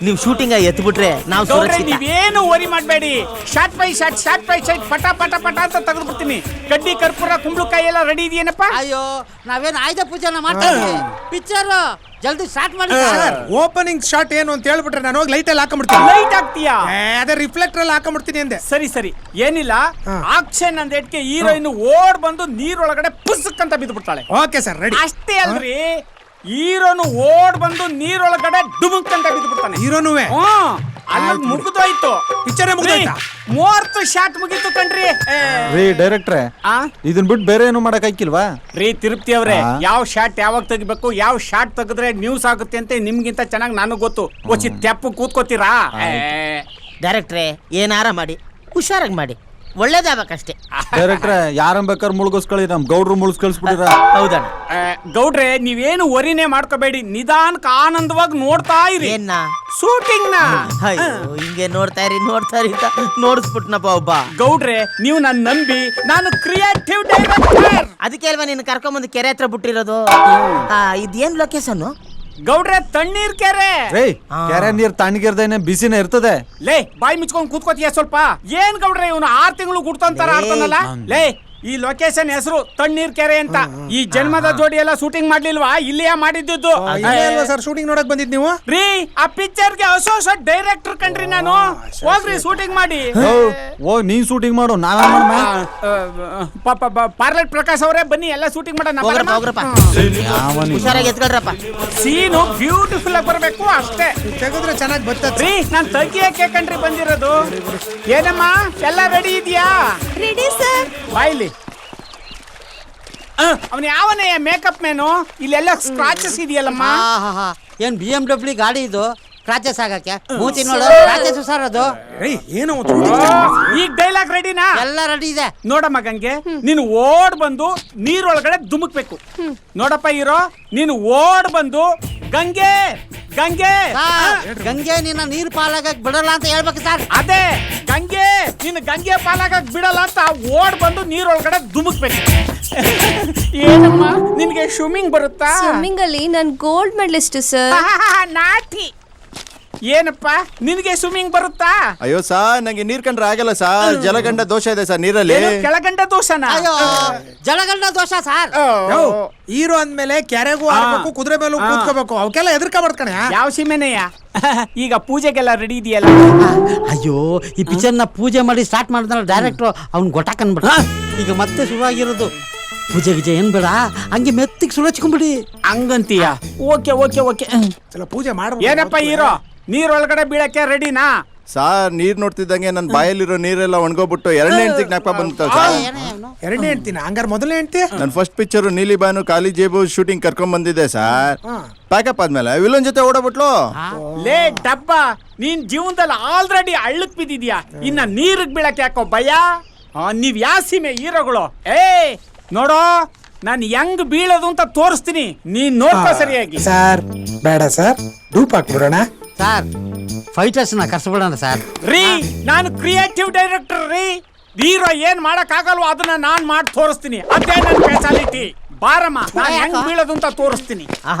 ನೀವು ಶೂಟಿಂಗ್ ಎತ್ಬಿಟ್ರೆ ನಾವು ನೀವೇನು ಓರಿ ಮಾಡಬೇಡಿ. ಶಾರ್ಟ್ ಬೈ ಶಾರ್ಟ್ ಪಟ ಪಟ ಪಟ ಅಂತ ತೆಗೆದ್ಬಿಡ್ತೀನಿ. ಕಡ್ಡಿ ಕರ್ಪೂರ ಕುಂಬಳಕಾಯಿ ಎಲ್ಲ ರೆಡಿ ಇದೆಯೇನಪ್ಪ? ಅಯ್ಯೋ, ನಾವೇನು ಆಯ್ದ ಪೂಜೆನ ಮಾಡ್ತಾ ಇದ್ದೀವಿ. ಪಿಕ್ಚರ್ ಜಲ್ದಿ ಸ್ಟಾರ್ಟ್ ಮಾಡಿ. ಓಪನಿಂಗ್ ಶಾಟ್ ಏನು ಅಂತ ಹೇಳ್ಬಿಟ್ರೆ ನಾನು ಹೋಗಿ ಲೈಟ್ ಅಲ್ಲಿ ಹಾಕೊಂಡ್ಬಿಡ್ತೀನಿ. ಲೈಟ್ ಹಾಕ್ತೀಯಾ? ಅದೇ ರಿಫ್ಲೆಕ್ಟರ್ ಅಲ್ಲಿ ಹಾಕೊಂಡ್ಬಿಡ್ತೀನಿ ಅಂದೆ. ಸರಿ ಏನಿಲ್ಲ. ಆಕ್ಷನ್ ಅಂದೇಟ್ಗೆ ಹೀರೋಯಿನ್ ಓಡ್ ಬಂದು ನೀರೊಳಗಡೆ ಪುಸ್ತಕ ಅಂತ ಬಿದ್ದು ಬಿಡ್ತಾಳೆ. Okay sir, ready. ಅಷ್ಟೇ ಅಲ್ರಿ, ಹೀರೋನು ಓಡ್ ಬಂದು ನೀರೊಳಗಡೆ ಡುಮುಕ್ ಅಂತ ಬಿದ್ದು ಬಿಡ್ತಾನೆ. ಹೀರೋನುವೆ ಅಲ್ಲಿ ಮುಗಿದೋಯ್ತು. ಪಿಕ್ಚರ್ ಮುಗಿದೋಯ್ತಾ? 30 ಶಾಟ್ ಮುಗೀತು ಕಣ್ರಿ. ರೀ ಡೈರೆಕ್ಟ್ರೆ, ಇದನ್ ಬಿಟ್ಟು ಬೇರೆ ಏನು ಮಾಡಕ್ ಹಾಕಿಲ್ವಾ? ರೀ ತಿರುಪ್ತಿ ಅವ್ರೆ, ಯಾವ ಶಾಟ್ ಯಾವಾಗ ತೆಗಿಬೇಕು, ಯಾವ ಶಾಟ್ ತೆಗೆದ್ರೆ ನ್ಯೂಸ್ ಆಗುತ್ತೆ ಅಂತ ನಿಮ್ಗಿಂತ ಚೆನ್ನಾಗಿ ನನಗ್ ಗೊತ್ತು. ಒಚ್ಚಿ ತೆಪ್ಪು ಕೂತ್ಕೋತೀರಾ? ಡೈರೆಕ್ಟ್ರೆ, ಏನಾರ ಮಾಡಿ ಹುಷಾರಾಗಿ ಮಾಡಿ, ಒಳ್ಳೇದಾಗಬೇಕಷ್ಟೇ. ಡೈರೆಕ್ಟ್ರೆ, ಯಾರನ್ ಬೇಕಾದ್ರೆ ಮುಳುಗಿಸ್ಕೊಳ್ಳಿ, ನಮ್ ಗೌಡ್ರು ಮುಳುಗಿಸ್ಕಳಿಸ್ಬಿಟ್ಟಿರ. ಹೌದಣ್ಣ. ಗೌಡ್ರೆ, ನೀವೇನು ವರಿನೇ ಮಾಡ್ಕೋಬೇಡಿ, ನಿಧಾನಕ್ಕೆ ಆನಂದವಾಗಿ ನೋಡ್ತಾ ಇರಿ. ಏನ್ನ ಶೂಟಿಂಗ್ ನ. ಹಿಂಗೆ ನೋಡ್ತಾ ಇರಿ ಅಂತ ನೋಡಿಸ್ಬಿಟ್ನಪ್ಪ ಒಬ್ಬ. ಗೌಡ್ರೆ, ನೀವು ನನ್ನ ನಂಬಿ, ನಾನು ಕ್ರಿಯೇಟಿವ್ ಡೈರೆಕ್ಟರ್. ಅದಕ್ಕೆ ಅಲ್ವಾ ನೀನು ಕರ್ಕೊಂಬಂದು ಕೆರೆ ಹತ್ರ ಬಿಟ್ಟಿರೋದು. ಇದೇನ್ ಲೊಕೇಶನ್? ಗೌಡ್ರೆ, ತಣ್ಣೀರ್ ಕೆರೆ. ಕೆರೆ ನೀರ್ ತಣ್ಣಗಿರ್ದೇನೆ ಬಿಸಿನೇ ಇರ್ತದೆ. ಲೇ, ಬಾಯಿ ಮುಚ್ಕೊಂಡ್ ಕೂತ್ಕೋತೀಯ ಸ್ವಲ್ಪ. ಏನ್ ಗೌಡ್ರೆ, ಇವನು 6 ತಿಂಗಳು ಗುಡ್ತಂತಾರ ಆಡ್ತಾನಲ್ಲ. ಲೇ, ಈ ಲೊಕೇಶನ್ ಹೆಸರು ತಣ್ಣೀರ್ ಕೆರೆ ಅಂತ. ಈ ಜನ್ಮದ ಜೋಡಿ ಎಲ್ಲ ಶೂಟಿಂಗ್ ಮಾಡ್ಲಿಲ್ವಾ? ಇಲ್ಲಿಯೇ ಮಾಡಿದ್ದು ಸರ್. ಶೂಟಿಂಗ್ ನೋಡಕ್ ಬಂದಿದ್ ನೀವು ರೀ? ಆ ಪಿಕ್ಚರ್ ಗೆ ಹೊಸ ಡೈರೆಕ್ಟರ್ ಕಂಡ್ರಿ ನಾನು. ಹೋಗ್ರಿ ಶೂಟಿಂಗ್ ಮಾಡಿ. ನೀನ್ ಶೂಟಿಂಗ್ ಮಾಡು, ನಾವೇ ಪಾರ್ಲೆಟ್ ಪ್ರಕಾಶ್ ಅವರೇ ಬನ್ನಿ, ಎಲ್ಲ ಶೂಟಿಂಗ್ ಮಾಡೋಣ. ಹುಷಾರಾಗಿ ಎತ್ಕೊಳ್ರಪ್ಪ. ಸೀನು ಬ್ಯೂಟಿಫುಲ್ ಆಗಿ ಬರ್ಬೇಕು ಅಷ್ಟೇ. ತೆಗೆದ್ರೆ ಚೆನ್ನಾಗಿ ಬರ್ತದ್ರಿ. ನಾನ್ ತೆಗಿಯಕ್ಕೆ ಕಂಡ್ರಿ ಬಂದಿರೋದು. ಏನಮ್ಮ, ಎಲ್ಲ ರೆಡಿ ಇದೆಯಾ? Ready sir. ಬಾಯ್ಲಿ. ಅವನ್ ಯಾವನೇ ಮೇಕಪ್ ಮ್ಯಾನು? ಇಲ್ಲೆಲ್ಲ ಸ್ಕ್ರಾಚಸ್ ಇದೆಯಲ್ಲಮ್ಮ. ಏನ್ BMW ಗಾಡಿ ಇದು ಕ್ರಾಚಸ್ ಆಗಕ್ಕೆ? ಮೂತಿ ನೋಡು, ಕ್ರಾಚಸ್ ಸರ್ ಅದು. ಏನು ಈಗ ಡೈಲಾಗ್ ರೆಡಿನಾ? ಎಲ್ಲ ರೆಡಿ ಇದೆ. ನೋಡಮ್ಮ ಗಂಗೆ, ನೀನು ಓಡ್ ಬಂದು ನೀರೊಳಗಡೆ ಧುಮುಕ್ಬೇಕು. ನೋಡಪ್ಪ ಹೀರೋ, ನೀನು ಓಡ್ ಬಂದು ಗಂಗೆ ಗಂಗೆ ಗಂಗೆ ನಿನ್ನ ನೀರ್ ಪಾಲಾಗಕ್ ಬಿಡಲ್ಲ ಅಂತ ಹೇಳ್ಬೇಕು ಸರ್. ಅದೇ ಗಂಗೆ, ನೀನು ಗಂಗೆ ಪಾಲಾಗಕ್ ಬಿಡಲ್ಲ ಅಂತ ಓಡ್ ಬಂದು ನೀರೊಳಗಡೆ ಧುಮುಕ್ಬೇಕು. ಏನಮ್ಮ, ನಿನ್ಗೆ ಸ್ವಿಮ್ಮಿಂಗ್ ಬರುತ್ತಾ? ಸ್ವಿಮ್ಮಿಂಗ್ ಅಲ್ಲಿ ನಾನು ಗೋಲ್ಡ್ ಮೆಡಲಿಸ್ಟ್ ಸರ್. ನಾಟಿ. ಏನಪ್ಪ, ನಿನ್ಗೆ ಸ್ವಿಮ್ಮಿಂಗ್ ಬರುತ್ತಾ? ಅಯ್ಯೋ ಸಾರ್, ನಂಗೆ ನೀರ್ ಕಂಡ್ರೆ ಆಗಲ್ಲ ಸಾರ್. ಜಲಗಂಡ ದೋಷ ಇದೆ ಸರ್ ನೀರಲ್ಲಿ. ಕೆಳಗಂಡ ದೋಷನ? ಅಯ್ಯೋ, ಜಲಗಂಡ ದೋಷ ಸರ್. ಹೀರೋ ಅಂದ್ಮೇಲೆ ಕೆರೆಗೂ ಆಡ್ಬೇಕು, ಕುದುರೆ ಮೇಲೂ ಕೂತ್ಕೋಬೇಕು, ಅವಕ್ಕೆಲ್ಲ ಎದುರ್ಕೋಬಾರ್ದು ಕಣೆ. ಯಾವ ಸೀಮೆನೆಯ? ಈಗ ಪೂಜೆಗೆಲ್ಲ ರೆಡಿ ಇದೆಯಲ್ಲ? ಅಯ್ಯೋ, ಈ ಪಿಕ್ಚರ್ ನ ಪೂಜೆ ಮಾಡಿ ಸ್ಟಾರ್ಟ್ ಮಾಡಿದ್ನಲ್ಲ ಡೈರೆಕ್ಟ್ರು, ಅವ್ನ್ ಗೊತ್ತಾಕನ್ಬಿಡ. ಈಗ ಮತ್ತೆ ಶುರುವಾಗಿರೋದು. ಪೂಜೆ ಗಿಜೆ ಏನ್ ಬೇಡ, ಹಂಗೆ ಮೆತ್ತಿಗೆ ಸುಳಚ್ಕೊಂಡ್ಬಿಡಿ. ಹಂಗಂತೀಯ? ಓಕೆ ಓಕೆ ಓಕೆ, ಪೂಜೆ ಮಾಡ. ಏನಪ್ಪ ಹೀರೋ, ನೀರೊಳಗಡೆ ಬೀಳಕ್ಕೆ ರೆಡಿನಾ? ಸಾರ್, ನೀರ್ ನೋಡ್ತಿದ್ದಂಗೆ ನನ್ನ ಬಾಯಲ್ಲಿರೋ ನೀರೆಲ್ಲ ಒಣಗೋಗ್ಬಿಟ್ಟು 2ನೇ ಹೆಂಡತಿಗೆ ಜ್ಞಾಪಕ ಬಂತು ಸರ್. 2ನೇ ಹೆಂಡ್ತಿನ? ಹಂಗಾರ ಮೊದಲನೇ ಹೆಂಡ್ತಿ? ನನ್ನ ಫಸ್ಟ್ ಪಿಕ್ಚರ್ ನೀಲಿ ಬಾನು ಖಾಲಿ ಜೇಬು ಶೂಟಿಂಗ್ ಕರ್ಕೊಂಡ್ ಬಂದಿದ್ದೆ ಸರ್. ಪ್ಯಾಕಪ್ ಆದ್ಮೇಲೆ ವಿಲನ್ ಜೊತೆ ಓಡಬಿಟ್ಲು. ಲೇ ಡಬ್ಬ, ನೀನ್ ಜೀವನದಲ್ಲಿ ಆಲ್ರೆಡಿ ಹಳ್ಳಕ್ ಬಿದ್ದಿದ್ಯಾ, ಇನ್ನ ನೀರಿಗೆ ಬೀಳಕ್ಕೆ ಯಾಕೋ ಭಯ? ನೀವ್ ಯಾವ ಸೀಮೆ ಹೀರೋಗಳು? ನೋಡೋ, ನಾನು ಹೆಂಗ್ ಬೀಳೋದು ಅಂತ ತೋರಿಸ್ತೀನಿ, ನೀನ್ ನೋಡ್ಕೋ ಸರಿಯಾಗಿ. ಸರ್ ಬೇಡ ಸರ್, ಡೂಪ್ ಹಾಕ್ಬಿಡೋಣ ಸರ್. ಫೈಟರ್ಸ್ ನ ಕರ್ಸ್ಬಿಡೋಣ ಸರ್. ರೀ, ನಾನು ಕ್ರಿಯೇಟಿವ್ ಡೈರೆಕ್ಟರ್ ರೀ. ಹೀರೋ ಏನ್ ಮಾಡಕ್ ಆಗಲ್ವೋ ಅದನ್ನ ನಾನ್ ಮಾಡಿ ತೋರಿಸ್ತೀನಿ. ಅದೇ ನನ್ನ ಸ್ಪೆಷಾಲಿಟಿ. ಬಾರಮ್ಮ, ನಾನು ಹೆಂಗ್ ಬೀಳೋದು ಅಂತ ತೋರಿಸ್ತೀನಿ.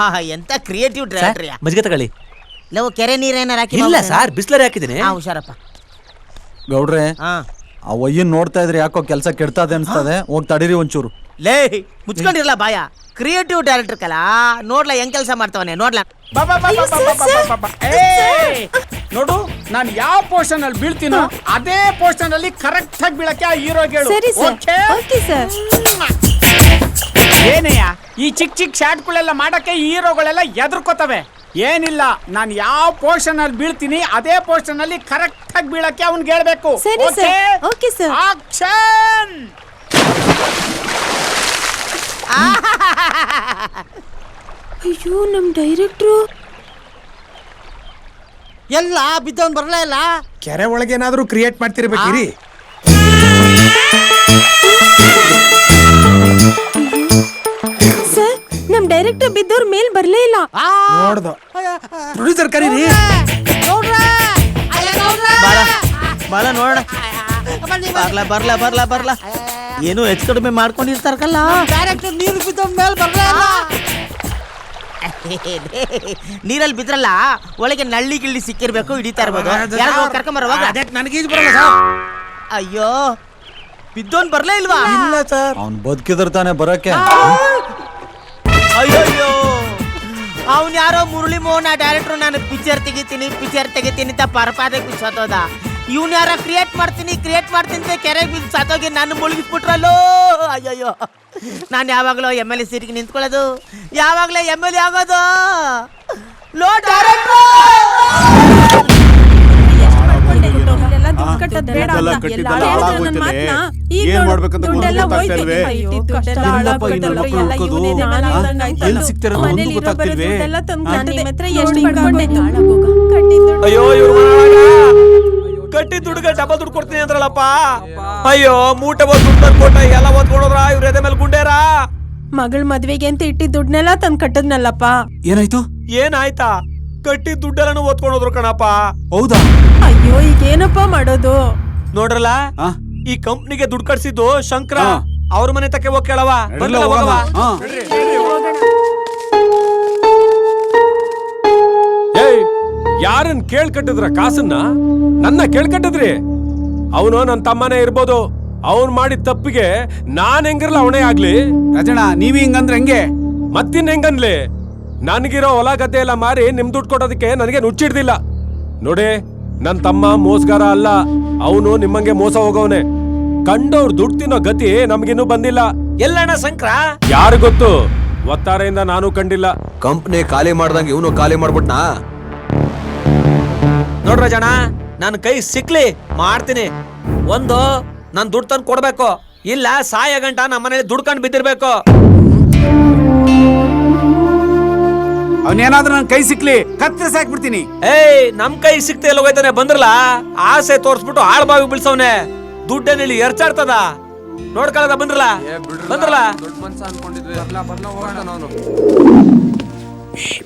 ಎಂತ ಕ್ರಿಯೇಟಿವ್ ಡೈರೆಕ್ಟರ್. ಮಜ್ಜಿಗೆ ತಗೊಳ್ಳಿ. ನಾವು ಕೆರೆ ನೀರೇನಾರ ಹಾಕಿ? ಇಲ್ಲ ಸರ್, ಬಿಸ್ಲರಿ ಹಾಕಿದ್ದೀನಿ. ಹುಷಾರಪ್ಪ. ಗೌಡ್ರೆ, ಆ ಒಯ್ಯನ್ ನೋಡ್ತಾ ಇದ್ರೆ ಯಾಕೋ ಕೆಲಸ ಕೆಡ್ತದೆ ಅನ್ಸ್ತದೆ. ಹೋಗಿ ತಡೀರಿ ಒಂಚೂರು. ಲೇ, ಮುಚ್ಕೊಂಡಿರಲ್ಲ ಬಾಯ. ಕ್ರಿಯೇಟಿವ್ ಡೈರೆಕ್ಟರ್ ಕಲ ನೋಡ್ಲಾ ಹೆಂಗ್ ಕೆಲಸ ಮಾಡ್ತಾವನೆ ನೋಡ್ಲಾ. ನೋಡು, ನಾನು ಯಾವ ಪೋರ್ಷನ್ ಅಲ್ಲಿ ಬೀಳ್ತೀನೋ ಅದೇ ಪೋರ್ಷನ್ ಅಲ್ಲಿ ಕರೆಕ್ಟ್ ಆಗಿ ಬೀಳಕ್ಕೆ ಆ ಹೀರೋಗೆ ಹೇಳು. ಸರಿ ಸರ್. Okay? Okay sir. ಏನಯ್ಯ ಈ ಚಿಕ್ಕ ಚಿಕ್ಕ ಶಾಟ್ಗಳೆಲ್ಲ ಮಾಡಕ್ಕೆ ಹೀರೋಗಳೆಲ್ಲ ಎದುರ್ಕೋತವೆ. ಏನಿಲ್ಲ, ನಾನು ಯಾವ ಪೋರ್ಷನ್ ಅಲ್ಲಿ ಬೀಳ್ತೀನಿ ಅದೇ ಪೋರ್ಷನ್ ಅಲ್ಲಿ ಕರೆಕ್ಟ್ ಆಗಿ ಬೀಳಕ್ಕೆ ಅವ್ನಿಗೆ ಹೇಳ್ಬೇಕು. ಸರಿ ಸರ್. Okay sir. ಆಕ್ಷನ್. ಅಯ್ಯೋ ನಮ್ ಡೈರೆಕ್ಟ್ರು ಎಲ್ಲ ಬಿದ್ದವನ್ ಬರಲೇ ಇಲ್ಲ. ಕೆರೆ ಒಳಗೆ ಏನಾದ್ರೂ ಕ್ರಿಯೇಟ್ ಮಾಡ್ತಿರ್ಬೇಕಿರಿ. ಸರ್ ನಮ್ ಡೈರೆಕ್ಟರ್ ಬಿದ್ದವ್ರ ಮೇಲ್ ಬರ್ಲೇ ಇಲ್ಲ. ನೋಡ್ದು ಪ್ರೊಡ್ಯೂಸರ್ ಕರೀರಿ. ಬಾಳ ನೋಡ ಬರ್ಲಾ ಏನು ಹೆಚ್ಚು ಕಡಿಮೆ ಮಾಡ್ಕೊಂಡಿರ್ತಾರಲ್ಲ. ಡೈರೆಕ್ಟರ್ ನೀರು ಬಿದ್ದವನ್ ಮೇಲ್ ಬರಲೇ ಇಲ್ಲ. ನೀರಲ್ಲಿ ಬಿದ್ರಲ್ಲ, ಒಳಗೆ ನಳ್ಳಿ ಗಿಳ್ಳಿ ಸಿಕ್ಕಿರ್ಬೇಕು, ಹಿಡಿತಾ ಇರ್ಬೋದು. ಕರ್ಕೊಂಬರುವಾಗ ನನಗೀಜು ಬರಲ್ಲ ಸರ್. ಅಯ್ಯೋ ಬಿದ್ದೋನ್ ಬರ್ಲೇ ಇಲ್ವಾ? ಇಲ್ಲ ಸರ್, ಅವ್ನ್ ಬದುಕಿದ್ರ ತಾನೆ ಬರಕ್ಕೆ. ಅಯ್ಯೋ ಅವ್ನ್ ಯಾರೋ ಮುರಳಿ ಮೋಹನ ಡೈರೆಕ್ಟ್ರು, ನಾನು ಪಿಕ್ಚರ್ ತೆಗಿತೀನಿ ಅಂತ ಪರಪಾದಕ್ಕೆ ಬಿಚ್ಚೋದ. ಇವ್ನ ಯಾರ ಕ್ರಿಯೇಟ್ ಮಾಡ್ತೀನಿ ಅಂತ ಕೆರೆಗೆ ಬಿದ್ದು ಸತ್ತೋಗಿ ನನ್ನ ಮುಳುಗಿಸ್ಬಿಟ್ರಲ್ಲೋ. ಅಯ್ಯಯ್ಯೋ, ನಾನು ಯಾವಾಗಲೂ MLA ಸೀಟಿಗೆ ನಿಂತ್ಕೊಳ್ಳೋದು, ಯಾವಾಗಲೇ MLA ಆಗೋದು. ಲೋ ಡೈರೆಕ್ಟ್ರು, ಏನ್ ಮಾಡ್ಬೇಕಂತ ಎಲ್ಲಿ ಸಿಗ್ತಿರೋದು ಒಂದು ಗೊತ್ತಾಗ್ತಿಲ್ವೇ? ಅಯ್ಯೋ ಕಟ್ಟಿ ದುಡ್ಗ ಡಬಲ್ ದುಡ್ಡು ಕೊಡ್ತೀನಿ ಅಂದ್ರಲ್ಲಪ್ಪ. ಅಯ್ಯೋ ಮೂಟೆ ದುಡ್ಡು ಕೊಟ್ಟ ಎಲ್ಲ ಓದ್ಕೊಂಡ್ರ ಇವ್ರ ಎದೆ ಮೇಲೆ ಗುಂಡೇರಾ. ಮಗಳ ಮದ್ವೆಗೆ ಅಂತ ಇಟ್ಟಿದ್ ದುಡ್ನೆಲ್ಲ ತಂದ್ ಕಟ್ಟದ್ನಲ್ಲಪ್ಪ. ಏನಾಯ್ತು? ಏನಾಯ್ತಾ? ಕಟ್ಟಿ ದುಡ್ಡೆಲ್ಲ ಓದ್ಕೊಂಡೋದ್ರು ಕಣಪ್ಪ. ಹೌದಾ? ಅಯ್ಯೋ ಈಗ ಏನಪ್ಪ ಮಾಡೋದು? ನೋಡ್ರಲ್ಲ, ಈ ಕಂಪ್ನಿಗೆ ದುಡ್ಡು ಕಟ್ಸಿದ್ದು ಶಂಕರ. ಅವ್ರ ಮನೆ ತಕ್ಕೆ ಹೋಗ್ ಕೇಳವ. ಯಾರನ್ ಕೇಳ್ಕಟ್ಟಿದ್ರ ಕಾಸನ್ನ? ನನ್ನ ಕೇಳ್ಕಟ್ಟಿದ್ರಿ? ಅವನು ನನ್ನ ತಮ್ಮನೇ ಇರ್ಬೋದು. ಅವನ್ ಮಾಡಿದ ತಪ್ಪಿಗೆ ನಾನ್ ಹೆಂಗಿರ್ಲ ಅವನೇ ಆಗ್ಲಿ. ರಾಜಣ್ಣ ನೀವ್ ಹಿಂಗಂದ್ರೆ ಹೆಂಗೆ? ಮತ್ತಿನ್ ಹೆಂಗನ್ಲಿ? ನನ್ಗಿರೋ ಹೊಲ ಗದ್ದೆ ಎಲ್ಲ ಮಾರಿ ನಿಮ್ ದುಡ್ಡು ಕೊಡೋದಕ್ಕೆ ನನಗೆ ನುಚ್ಚಿಡ್ದಿಲ್ಲ. ನೋಡಿ, ನನ್ ತಮ್ಮ ಮೋಸಗಾರ ಅಲ್ಲ, ಅವನು ನಿಮ್ಮಂಗೆ ಮೋಸ ಹೋಗವನೆ. ಕಂಡವ್ರು ದುಡ್ಡು ತಿನ್ನೋ ಗತಿ ನಮ್ಗಿನ್ನೂ ಬಂದಿಲ್ಲ. ಎಲ್ಲಣ್ಣ ಶಂಕರ? ಯಾರು ಗೊತ್ತು, ಒತ್ತಾರೆಯಿಂದ ನಾನು ಕಂಡಿಲ್ಲ. ಕಂಪ್ನಿ ಖಾಲಿ ಮಾಡ್ದಂಗೆ ಇವನು ಖಾಲಿ ಮಾಡ್ಬಿಟ್ನಾ? ನೋಡ್ರ ಜನ, ನನ್ ಕೈ ಸಿಕ್ಲಿ ಮಾಡ್ತೀನಿ. ಒಂದು ನನ್ ದುಡ್ಡು ತಂದು ಕೊಡ್ಬೇಕು, ಇಲ್ಲ ಸಾಯ ಗಂಟ ನಮ್ಮ ಮನೇಲಿ ದುಡ್ಕೊಂಡು ಬಿದ್ದಿರ್ಬೇಕು. ಅವನೇನಾದ್ರೂ ನನ್ ಕೈ ಸಿಕ್ಲಿ ಕತ್ತರಿಸಿ ಹಾಕ್ಬಿಡ್ತೀನಿ. ಏಯ್, ನಮ್ ಕೈ ಸಿಕ್ತೆ ಎಲ್ಲ ಹೋಯ್ತಾನೆ. ಬಂದ್ರಲ್ಲ, ಆಸೆ ತೋರ್ಸ್ಬಿಟ್ಟು ಆಳ್ಬಾವಿ ಬೀಳ್ಸವ್ನೆ. ದುಡ್ಡೇನಿಲ್ಲಿ ಎರ್ಚಾಡ್ತದ ನೋಡ್ಕೊಳ್ಳದ. ಬಂದ್ರಲ್ಲ.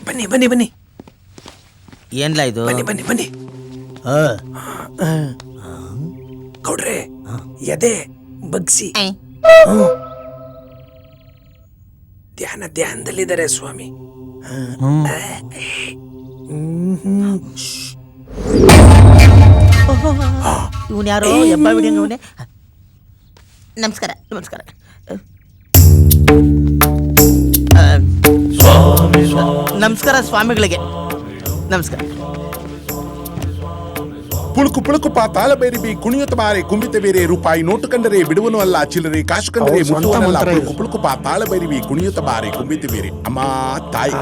ಬನ್ನಿ ಬನ್ನಿ ಬನ್ನಿ. ಏನ್ಲ ಇದು? ಬನ್ನಿ ಬನ್ನಿ. ಕೊಡ್ರೆ ಎದೆ ಬಗ್ಸಿ. ಧ್ಯಾನದಲ್ಲಿದ್ದಾರೆ ಸ್ವಾಮಿ. ಇವನ್ ಯಾರೋ ಎಬ್ಬ ಬಿಡಿಯಂಗವನೆ. ನಮಸ್ಕಾರ. ನಮಸ್ಕಾರ ಸ್ವಾಮಿಗಳಿಗೆ. ನಮಸ್ಕಾರ. ಪುಳುಕು ಪುಳುಕು ಪಾತಾಳ ಬೇರಿಬಿ ಕುಣಿಯುತ್ತ ಬಾರೆ ಕುಂಬಿತ ಬೇರೆ ರೂಪಾಯಿ ನೋಟು ಕಂಡರೆ ಬಿಡುವನು ಅಲ್ಲ ಚಿಲ್ಲರೆ ಕಾಸು ಕಂಡರೆ ಮುಟ್ಟುವನಲ್ಲ. ಪುಳುಕು ಪುಳುಕು ಪಾತಾಳ ಬೇರಿಬಿ ಕುಣಿಯುತ್ತ ಬಾರೆ ಕುಂಬಿತ ಬೇರೆ. ಅಮ್ಮ ತಾಯಿ,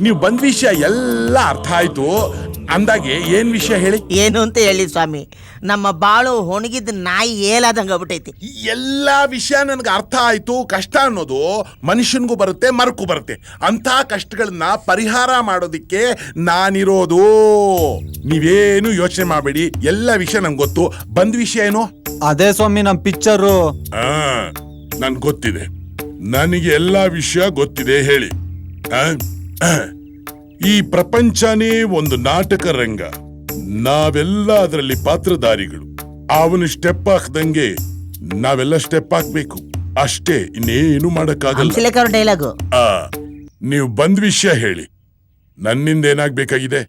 ನೀವು ಬಂದ ವಿಷಯ ಎಲ್ಲ ಅರ್ಥ ಆಯ್ತು. ಅಂದಾಗೆ ಏನ್ ವಿಷಯ ಹೇಳಿ? ಏನು ಅಂತ ಹೇಳಿ ಸ್ವಾಮಿ, ನಮ್ಮ ಬಾಳು ಹೊಣಗಿದ ನಾಯಿ ಏಲಾದಂಗ ಆಗ್ಬಿಟ್ಟೈತಿ. ಎಲ್ಲಾ ವಿಷಯ ನನ್ಗೆ ಅರ್ಥ ಆಯ್ತು. ಕಷ್ಟ ಅನ್ನೋದು ಮನುಷ್ಯನ್ಗೂ ಬರುತ್ತೆ, ಮರಕ್ಕೂ ಬರುತ್ತೆ. ಅಂತ ಕಷ್ಟಗಳನ್ನ ಪರಿಹಾರ ಮಾಡೋದಿಕ್ಕೆ ನಾನಿರೋದು. ನೀವೇನು ಯೋಚನೆ ಮಾಡಬೇಡಿ, ಎಲ್ಲ ವಿಷಯ ನಂಗೆ ಗೊತ್ತು. ಬಂದ್ ವಿಷಯ ಏನು? ಅದೇ ಸ್ವಾಮಿ, ನಮ್ ಪಿಕ್ಚರು. ನನ್ ಗೊತ್ತಿದೆ, ನನಗೆ ಎಲ್ಲಾ ವಿಷಯ ಗೊತ್ತಿದೆ. ಹೇಳಿ. ಈ ಪ್ರಪಂಚನೇ ಒಂದು ನಾಟಕ ರಂಗ. ನಾವೆಲ್ಲ ಅದರಲ್ಲಿ ಪಾತ್ರಧಾರಿಗಳು. ಅವನು ಸ್ಟೆಪ್ ಹಾಕ್ದಂಗೆ ನಾವೆಲ್ಲ ಸ್ಟೆಪ್ ಹಾಕ್ಬೇಕು ಅಷ್ಟೇ, ಇನ್ನೇನು ಮಾಡಕ್ಕಾಗಲ್ಲ. ಡೈಲಾಗು. ನೀವು ಬಂದ್ ವಿಷಯ ಹೇಳಿ, ನನ್ನಿಂದ ಏನಾಗ್ಬೇಕಾಗಿದೆ?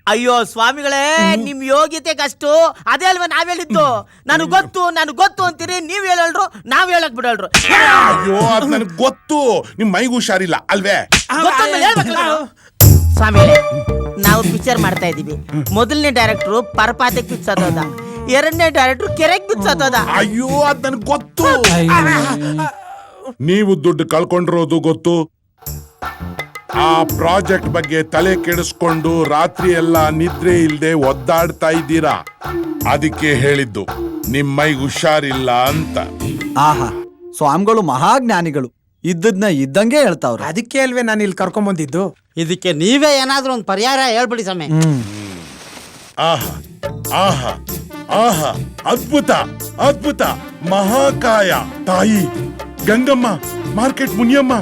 ಅಯ್ಯೋ ಸ್ವಾಮಿಗಳೇ, ನಿಮ್ ಯೋಗ್ಯತೆಗಷ್ಟು ಅದೇ ಅಲ್ವಾ ನಾವ್ ಹೇಳಿದ್ದು. ನನಗ್ ಗೊತ್ತು ಅಂತೀರಿ, ನೀವ್ ಹೇಳಲ್ರು, ನಾವ್ ಹೇಳಕ್ ಬಿಡಲ್ರು. ಅಯ್ಯೋ, ಅದ್ ನನಗ್ ಗೊತ್ತು. ನಿಮ್ ಮೈಗೂ ಹುಷಾರಿಲ್ಲ ಅಲ್ವೇ? ಸ್ವಾಮಿಗಳೇ, ನಾವು ಪಿಕ್ಚರ್ ಮಾಡ್ತಾ ಇದೀವಿ. ಮೊದಲನೇ ಡೈರೆಕ್ಟ್ರು ಪರಪಾತಕ್ಕೆ ಬಿಚ್ಚೋದ, ಎರಡನೇ ಡೈರೆಕ್ಟ್ರು ಕೆರೆಗೆ ಬಿಚ್ಚೋದ. ಅಯ್ಯೋ ಅದ್ ನನ್ಗೆ ಗೊತ್ತು. ನೀವು ದುಡ್ಡು ಕಳ್ಕೊಂಡಿರೋದು ಗೊತ್ತು. ಆ ಪ್ರಾಜೆಕ್ಟ್ ಬಗ್ಗೆ ತಲೆ ಕೆಡಿಸ್ಕೊಂಡು ರಾತ್ರಿ ಎಲ್ಲ ನಿದ್ರೆ ಇಲ್ದೆ ಒದ್ದಾಡ್ತಾ ಇದ್ದೀರಾ. ಅದಕ್ಕೆ ಹೇಳಿದ್ದು ನಿಮ್ ಮೈಗೆ ಹುಷಾರಿಲ್ಲ ಅಂತ. ಆಹಾ, ಸ್ವಾಮಿಗಳು ಮಹಾಜ್ಞಾನಿಗಳು, ಇದ್ದದ್ನ ಇದ್ದಂಗೆ ಹೇಳ್ತಾವ್ರೆ. ಅದಕ್ಕೆ ಅಲ್ವೇ ನಾನು ಇಲ್ಲಿ ಕರ್ಕೊಂಡ್ ಬಂದಿದ್ದು. ಇದಕ್ಕೆ ನೀವೇ ಏನಾದ್ರೂ ಒಂದು ಪರಿಹಾರ ಹೇಳ್ಬಿಡಿ ಸಮಯ. ಆಹಾ ಆಹಾ ಆಹಾ, ಅದ್ಭುತ ಅದ್ಭುತ, ಮಹಾಕಾಯ ತಾಯಿ ಗಂಗಮ್ಮ, ಮಾರ್ಕೆಟ್ ಮುನಿಯಮ್ಮ,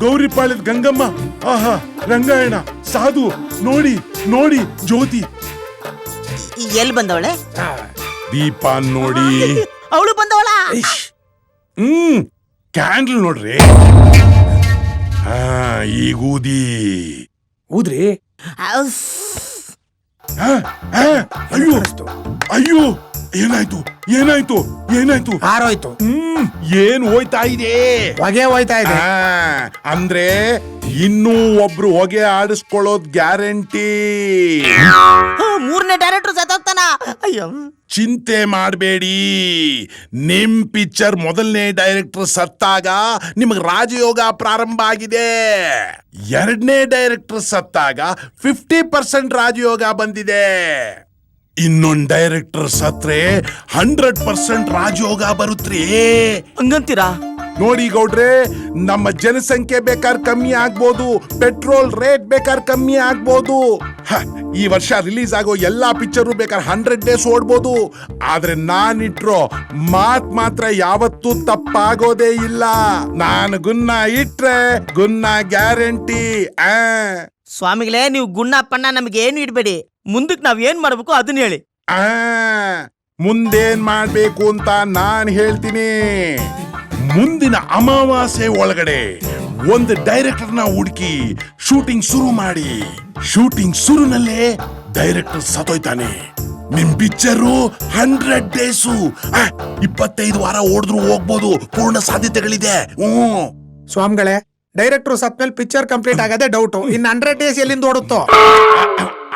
ಗೌರಿಪಾಳ್ಯದ ಗಂಗಮ್ಮ, ಆಹಾ ರಂಗಾಯಣ, ಸಾಧು, ನೋಡಿ ನೋಡಿ ಜ್ಯೋತಿ ಎಲ್ಲಿ ಬಂದವಳೆ? ದೀಪ ನೋಡಿ, ಅವಳು ಬಂದವಳ. ಕ್ಯಾಂಡಲ್ ನೋಡ್ರಿ. ಈಗ ಊದಿ ಊದ್ರಿ. ಅಯ್ಯೋ ಅಯ್ಯೋ, ಏನಾಯ್ತು ಏನಾಯ್ತು ಏನಾಯ್ತು? ಆರೋಯ್ತು. ಏನ್ ಹೋಯ್ತಾ ಇದೆ? ಹೊಗೆ ಹೋಯ್ತಾ ಇದೆ. ಅಂದ್ರೆ ಇನ್ನೂ ಒಬ್ರು ಹೊಗೆ ಆಡಿಸ್ಕೊಳ್ಳೋದ್ ಗ್ಯಾರಂಟಿ. ಮೂರನೇ ಡೈರೆಕ್ಟರ್ ಸತ್ತೋಗ್ತಾನ. ಅಯ್ಯೋ, ಚಿಂತೆ ಮಾಡಬೇಡಿ. ನಿಮ್ ಪಿಕ್ಚರ್ ಮೊದಲನೇ ಡೈರೆಕ್ಟರ್ ಸತ್ತಾಗ ನಿಮಗ್ ರಾಜಯೋಗ ಪ್ರಾರಂಭ ಆಗಿದೆ. ಎರಡನೇ ಡೈರೆಕ್ಟರ್ ಸತ್ತಾಗ 50% ರಾಜಯೋಗ ಬಂದಿದೆ. ಇನ್ನೊಂದ್ ಡೈರೆಕ್ಟರ್ ಸತ್ರೆ 100% ರಾಜಯೋಗ ಬರುತ್ರಿ. ಹಂಗಂತೀರಾ? ನೋಡಿ ಗೌಡ್ರೆ, ನಮ್ಮ ಜನಸಂಖ್ಯೆ ಬೇಕಾದ್ರೆ ಕಮ್ಮಿ ಆಗ್ಬೋದು, ಪೆಟ್ರೋಲ್ ರೇಟ್ ಬೇಕಾದ್ರೆ ಕಮ್ಮಿ ಆಗ್ಬೋದು. ಈ ವರ್ಷ ರಿಲೀಸ್ ಆಗೋ ಎಲ್ಲಾ ಪಿಕ್ಚರು ಬೇಕಾದ್ರೆ 100 ಡೇಸ್ ಓಡ್ಬೋದು. ಆದ್ರೆ ನಾನಿಟ್ರೋ ಮಾತ್ ಮಾತ್ರ ಯಾವತ್ತೂ ತಪ್ಪಾಗೋದೇ ಇಲ್ಲ. ನಾನು ಗುನ್ನ ಇಟ್ರೆ ಗುನ್ನ ಗ್ಯಾರಂಟಿ. ಸ್ವಾಮಿಗಳೇ, ನೀವು ಗುಣ್ಣ ಪಣ್ಣ ನಮ್ಗೆ ಏನು ಇಡ್ಬೇಡಿ. ಮುಂದಕ್ಕೆ ನಾವ್ ಏನ್ ಮಾಡ್ಬೇಕು ಅದನ್ನ ಹೇಳಿ. ಮುಂದೇನ್ ಮಾಡ್ಬೇಕು ಅಂತ ನಾನ್ ಹೇಳ್ತೀನಿ. ಮುಂದಿನ ಅಮಾವಾಸ್ಯೆ ಒಳಗಡೆ ಒಂದು ಡೈರೆಕ್ಟರ್ನ ಹುಡುಕಿ ಶೂಟಿಂಗ್ ಶುರು ಮಾಡಿ. ಶೂಟಿಂಗ್ ಶುರುನಲ್ಲೇ ಡೈರೆಕ್ಟರ್ ಸತ್ತೋಯ್ತಾನೆ. ನಿಮ್ ಪಿಕ್ಚರು 100 ಡೇಸು 25 ವಾರ ಓಡಿದ್ರು ಹೋಗ್ಬೋದು. ಪೂರ್ಣ ಸಾಧ್ಯತೆಗಳಿದೆ. ಸ್ವಾಮಿಗಳೇ, ಡೈರೆಕ್ಟರ್ ಸತ್ಮೇಲೆ ಪಿಕ್ಚರ್ ಕಂಪ್ಲೀಟ್ ಆಗದೆ ಡೌಟ್. ಇನ್ 100 ಡೇಸ್ ಎಲ್ಲಿಂದ ಓಡುತ್ತೋ?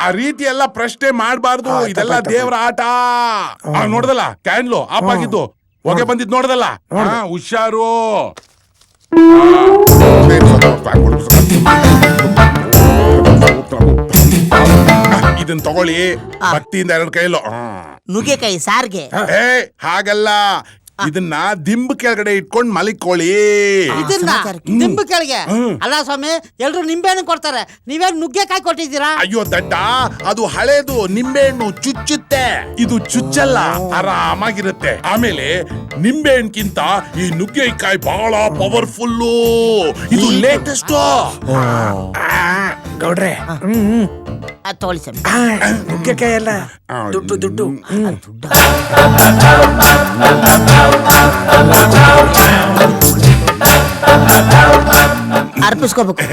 ಆ ರೀತಿ ಎಲ್ಲ ಪ್ರಶ್ನೆ ಮಾಡಬಾರ್ದು. ಇದೆಲ್ಲ ದೇವರ ಆಟ. ನೋಡ್ದಲ್ಲ ಕ್ಯಾಂಡ್ಲು ಆಫ್ ಆಗಿದ್ದು, ಹೊಗೆ ಬಂದಿದ್ ನೋಡ್ದಲ್ಲ. ಹುಷಾರು. ಇದನ್ ತಗೊಳ್ಳಿ, ಭಕ್ತಿಯಿಂದ 2 ಕೈಲೋ. ನುಗ್ಗೆಕಾಯಿ ಸಾರ್ಗೆ. ಹಾಗಲ್ಲ, ಇದನ್ನ ದಿಂಬು ಕೆಳಗಡೆ ಇಟ್ಕೊಂಡ್ ಮಲಿಕೊಳ್ಳಿ. ಇದನ್ನ ನಿಂಬೆ ಕೆಳಗೆ ಅಲ್ಲ ಸ್ವಾಮಿ, ಎಲ್ರು ನಿಂಬೆಹಣ್ಣು ಕೊಡ್ತಾರೆ, ನೀವೇನ್ ನುಗ್ಗೆಕಾಯಿ ಕೊಟ್ಟಿದ್ದೀರಾ? ಅಯ್ಯೋ ದಡ್ಡ, ಅದು ಹಳೇದು ನಿಂಬೆಹಣ್ಣು ಚುಚ್ಚುತ್ತೆ. ಇದು ಚುಚ್ಚಲ್ಲ, ಆರಾಮಾಗಿರುತ್ತೆ. ಆಮೇಲೆ ನಿಂಬೆಹಣ್ಣಿಗಿಂತ ಈ ನುಗ್ಗೆಕಾಯಿ ಬಹಳ ಪವರ್ಫುಲ್ಲು. ಇದು ಲೇಟೆಸ್ಟ್. ಗೌಡ್ರೆ, ತೋಳಿ ಸ್ವಾಮಿ. ನುಗ್ಗೆಕಾಯಿ ಎಲ್ಲ ದುಡ್ಡು ದುಡ್ಡು. ಅರ್ಪಿಸ್ಕೋಬೇಕು.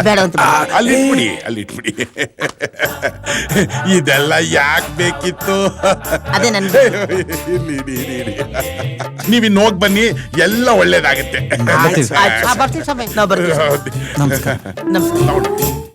ಬೇಡ ಅಂತ ಅಲ್ಲಿಟ್ಬಿಡಿ, ಅಲ್ಲಿಟ್ಬಿಡಿ. ಇದೆಲ್ಲ ಯಾಕೆ ಬೇಕಿತ್ತು? ಅದೇ ನನ್ ನೀವಿನ್ ಹೋಗ್ ಬನ್ನಿ, ಎಲ್ಲ ಒಳ್ಳೇದಾಗತ್ತೆ. ಬರ್ತೀವಿ ಸ್ವಾಮಿ. ನಾವು ಬರ್ತೀವಿ. ನಮಸ್ಕಾರ.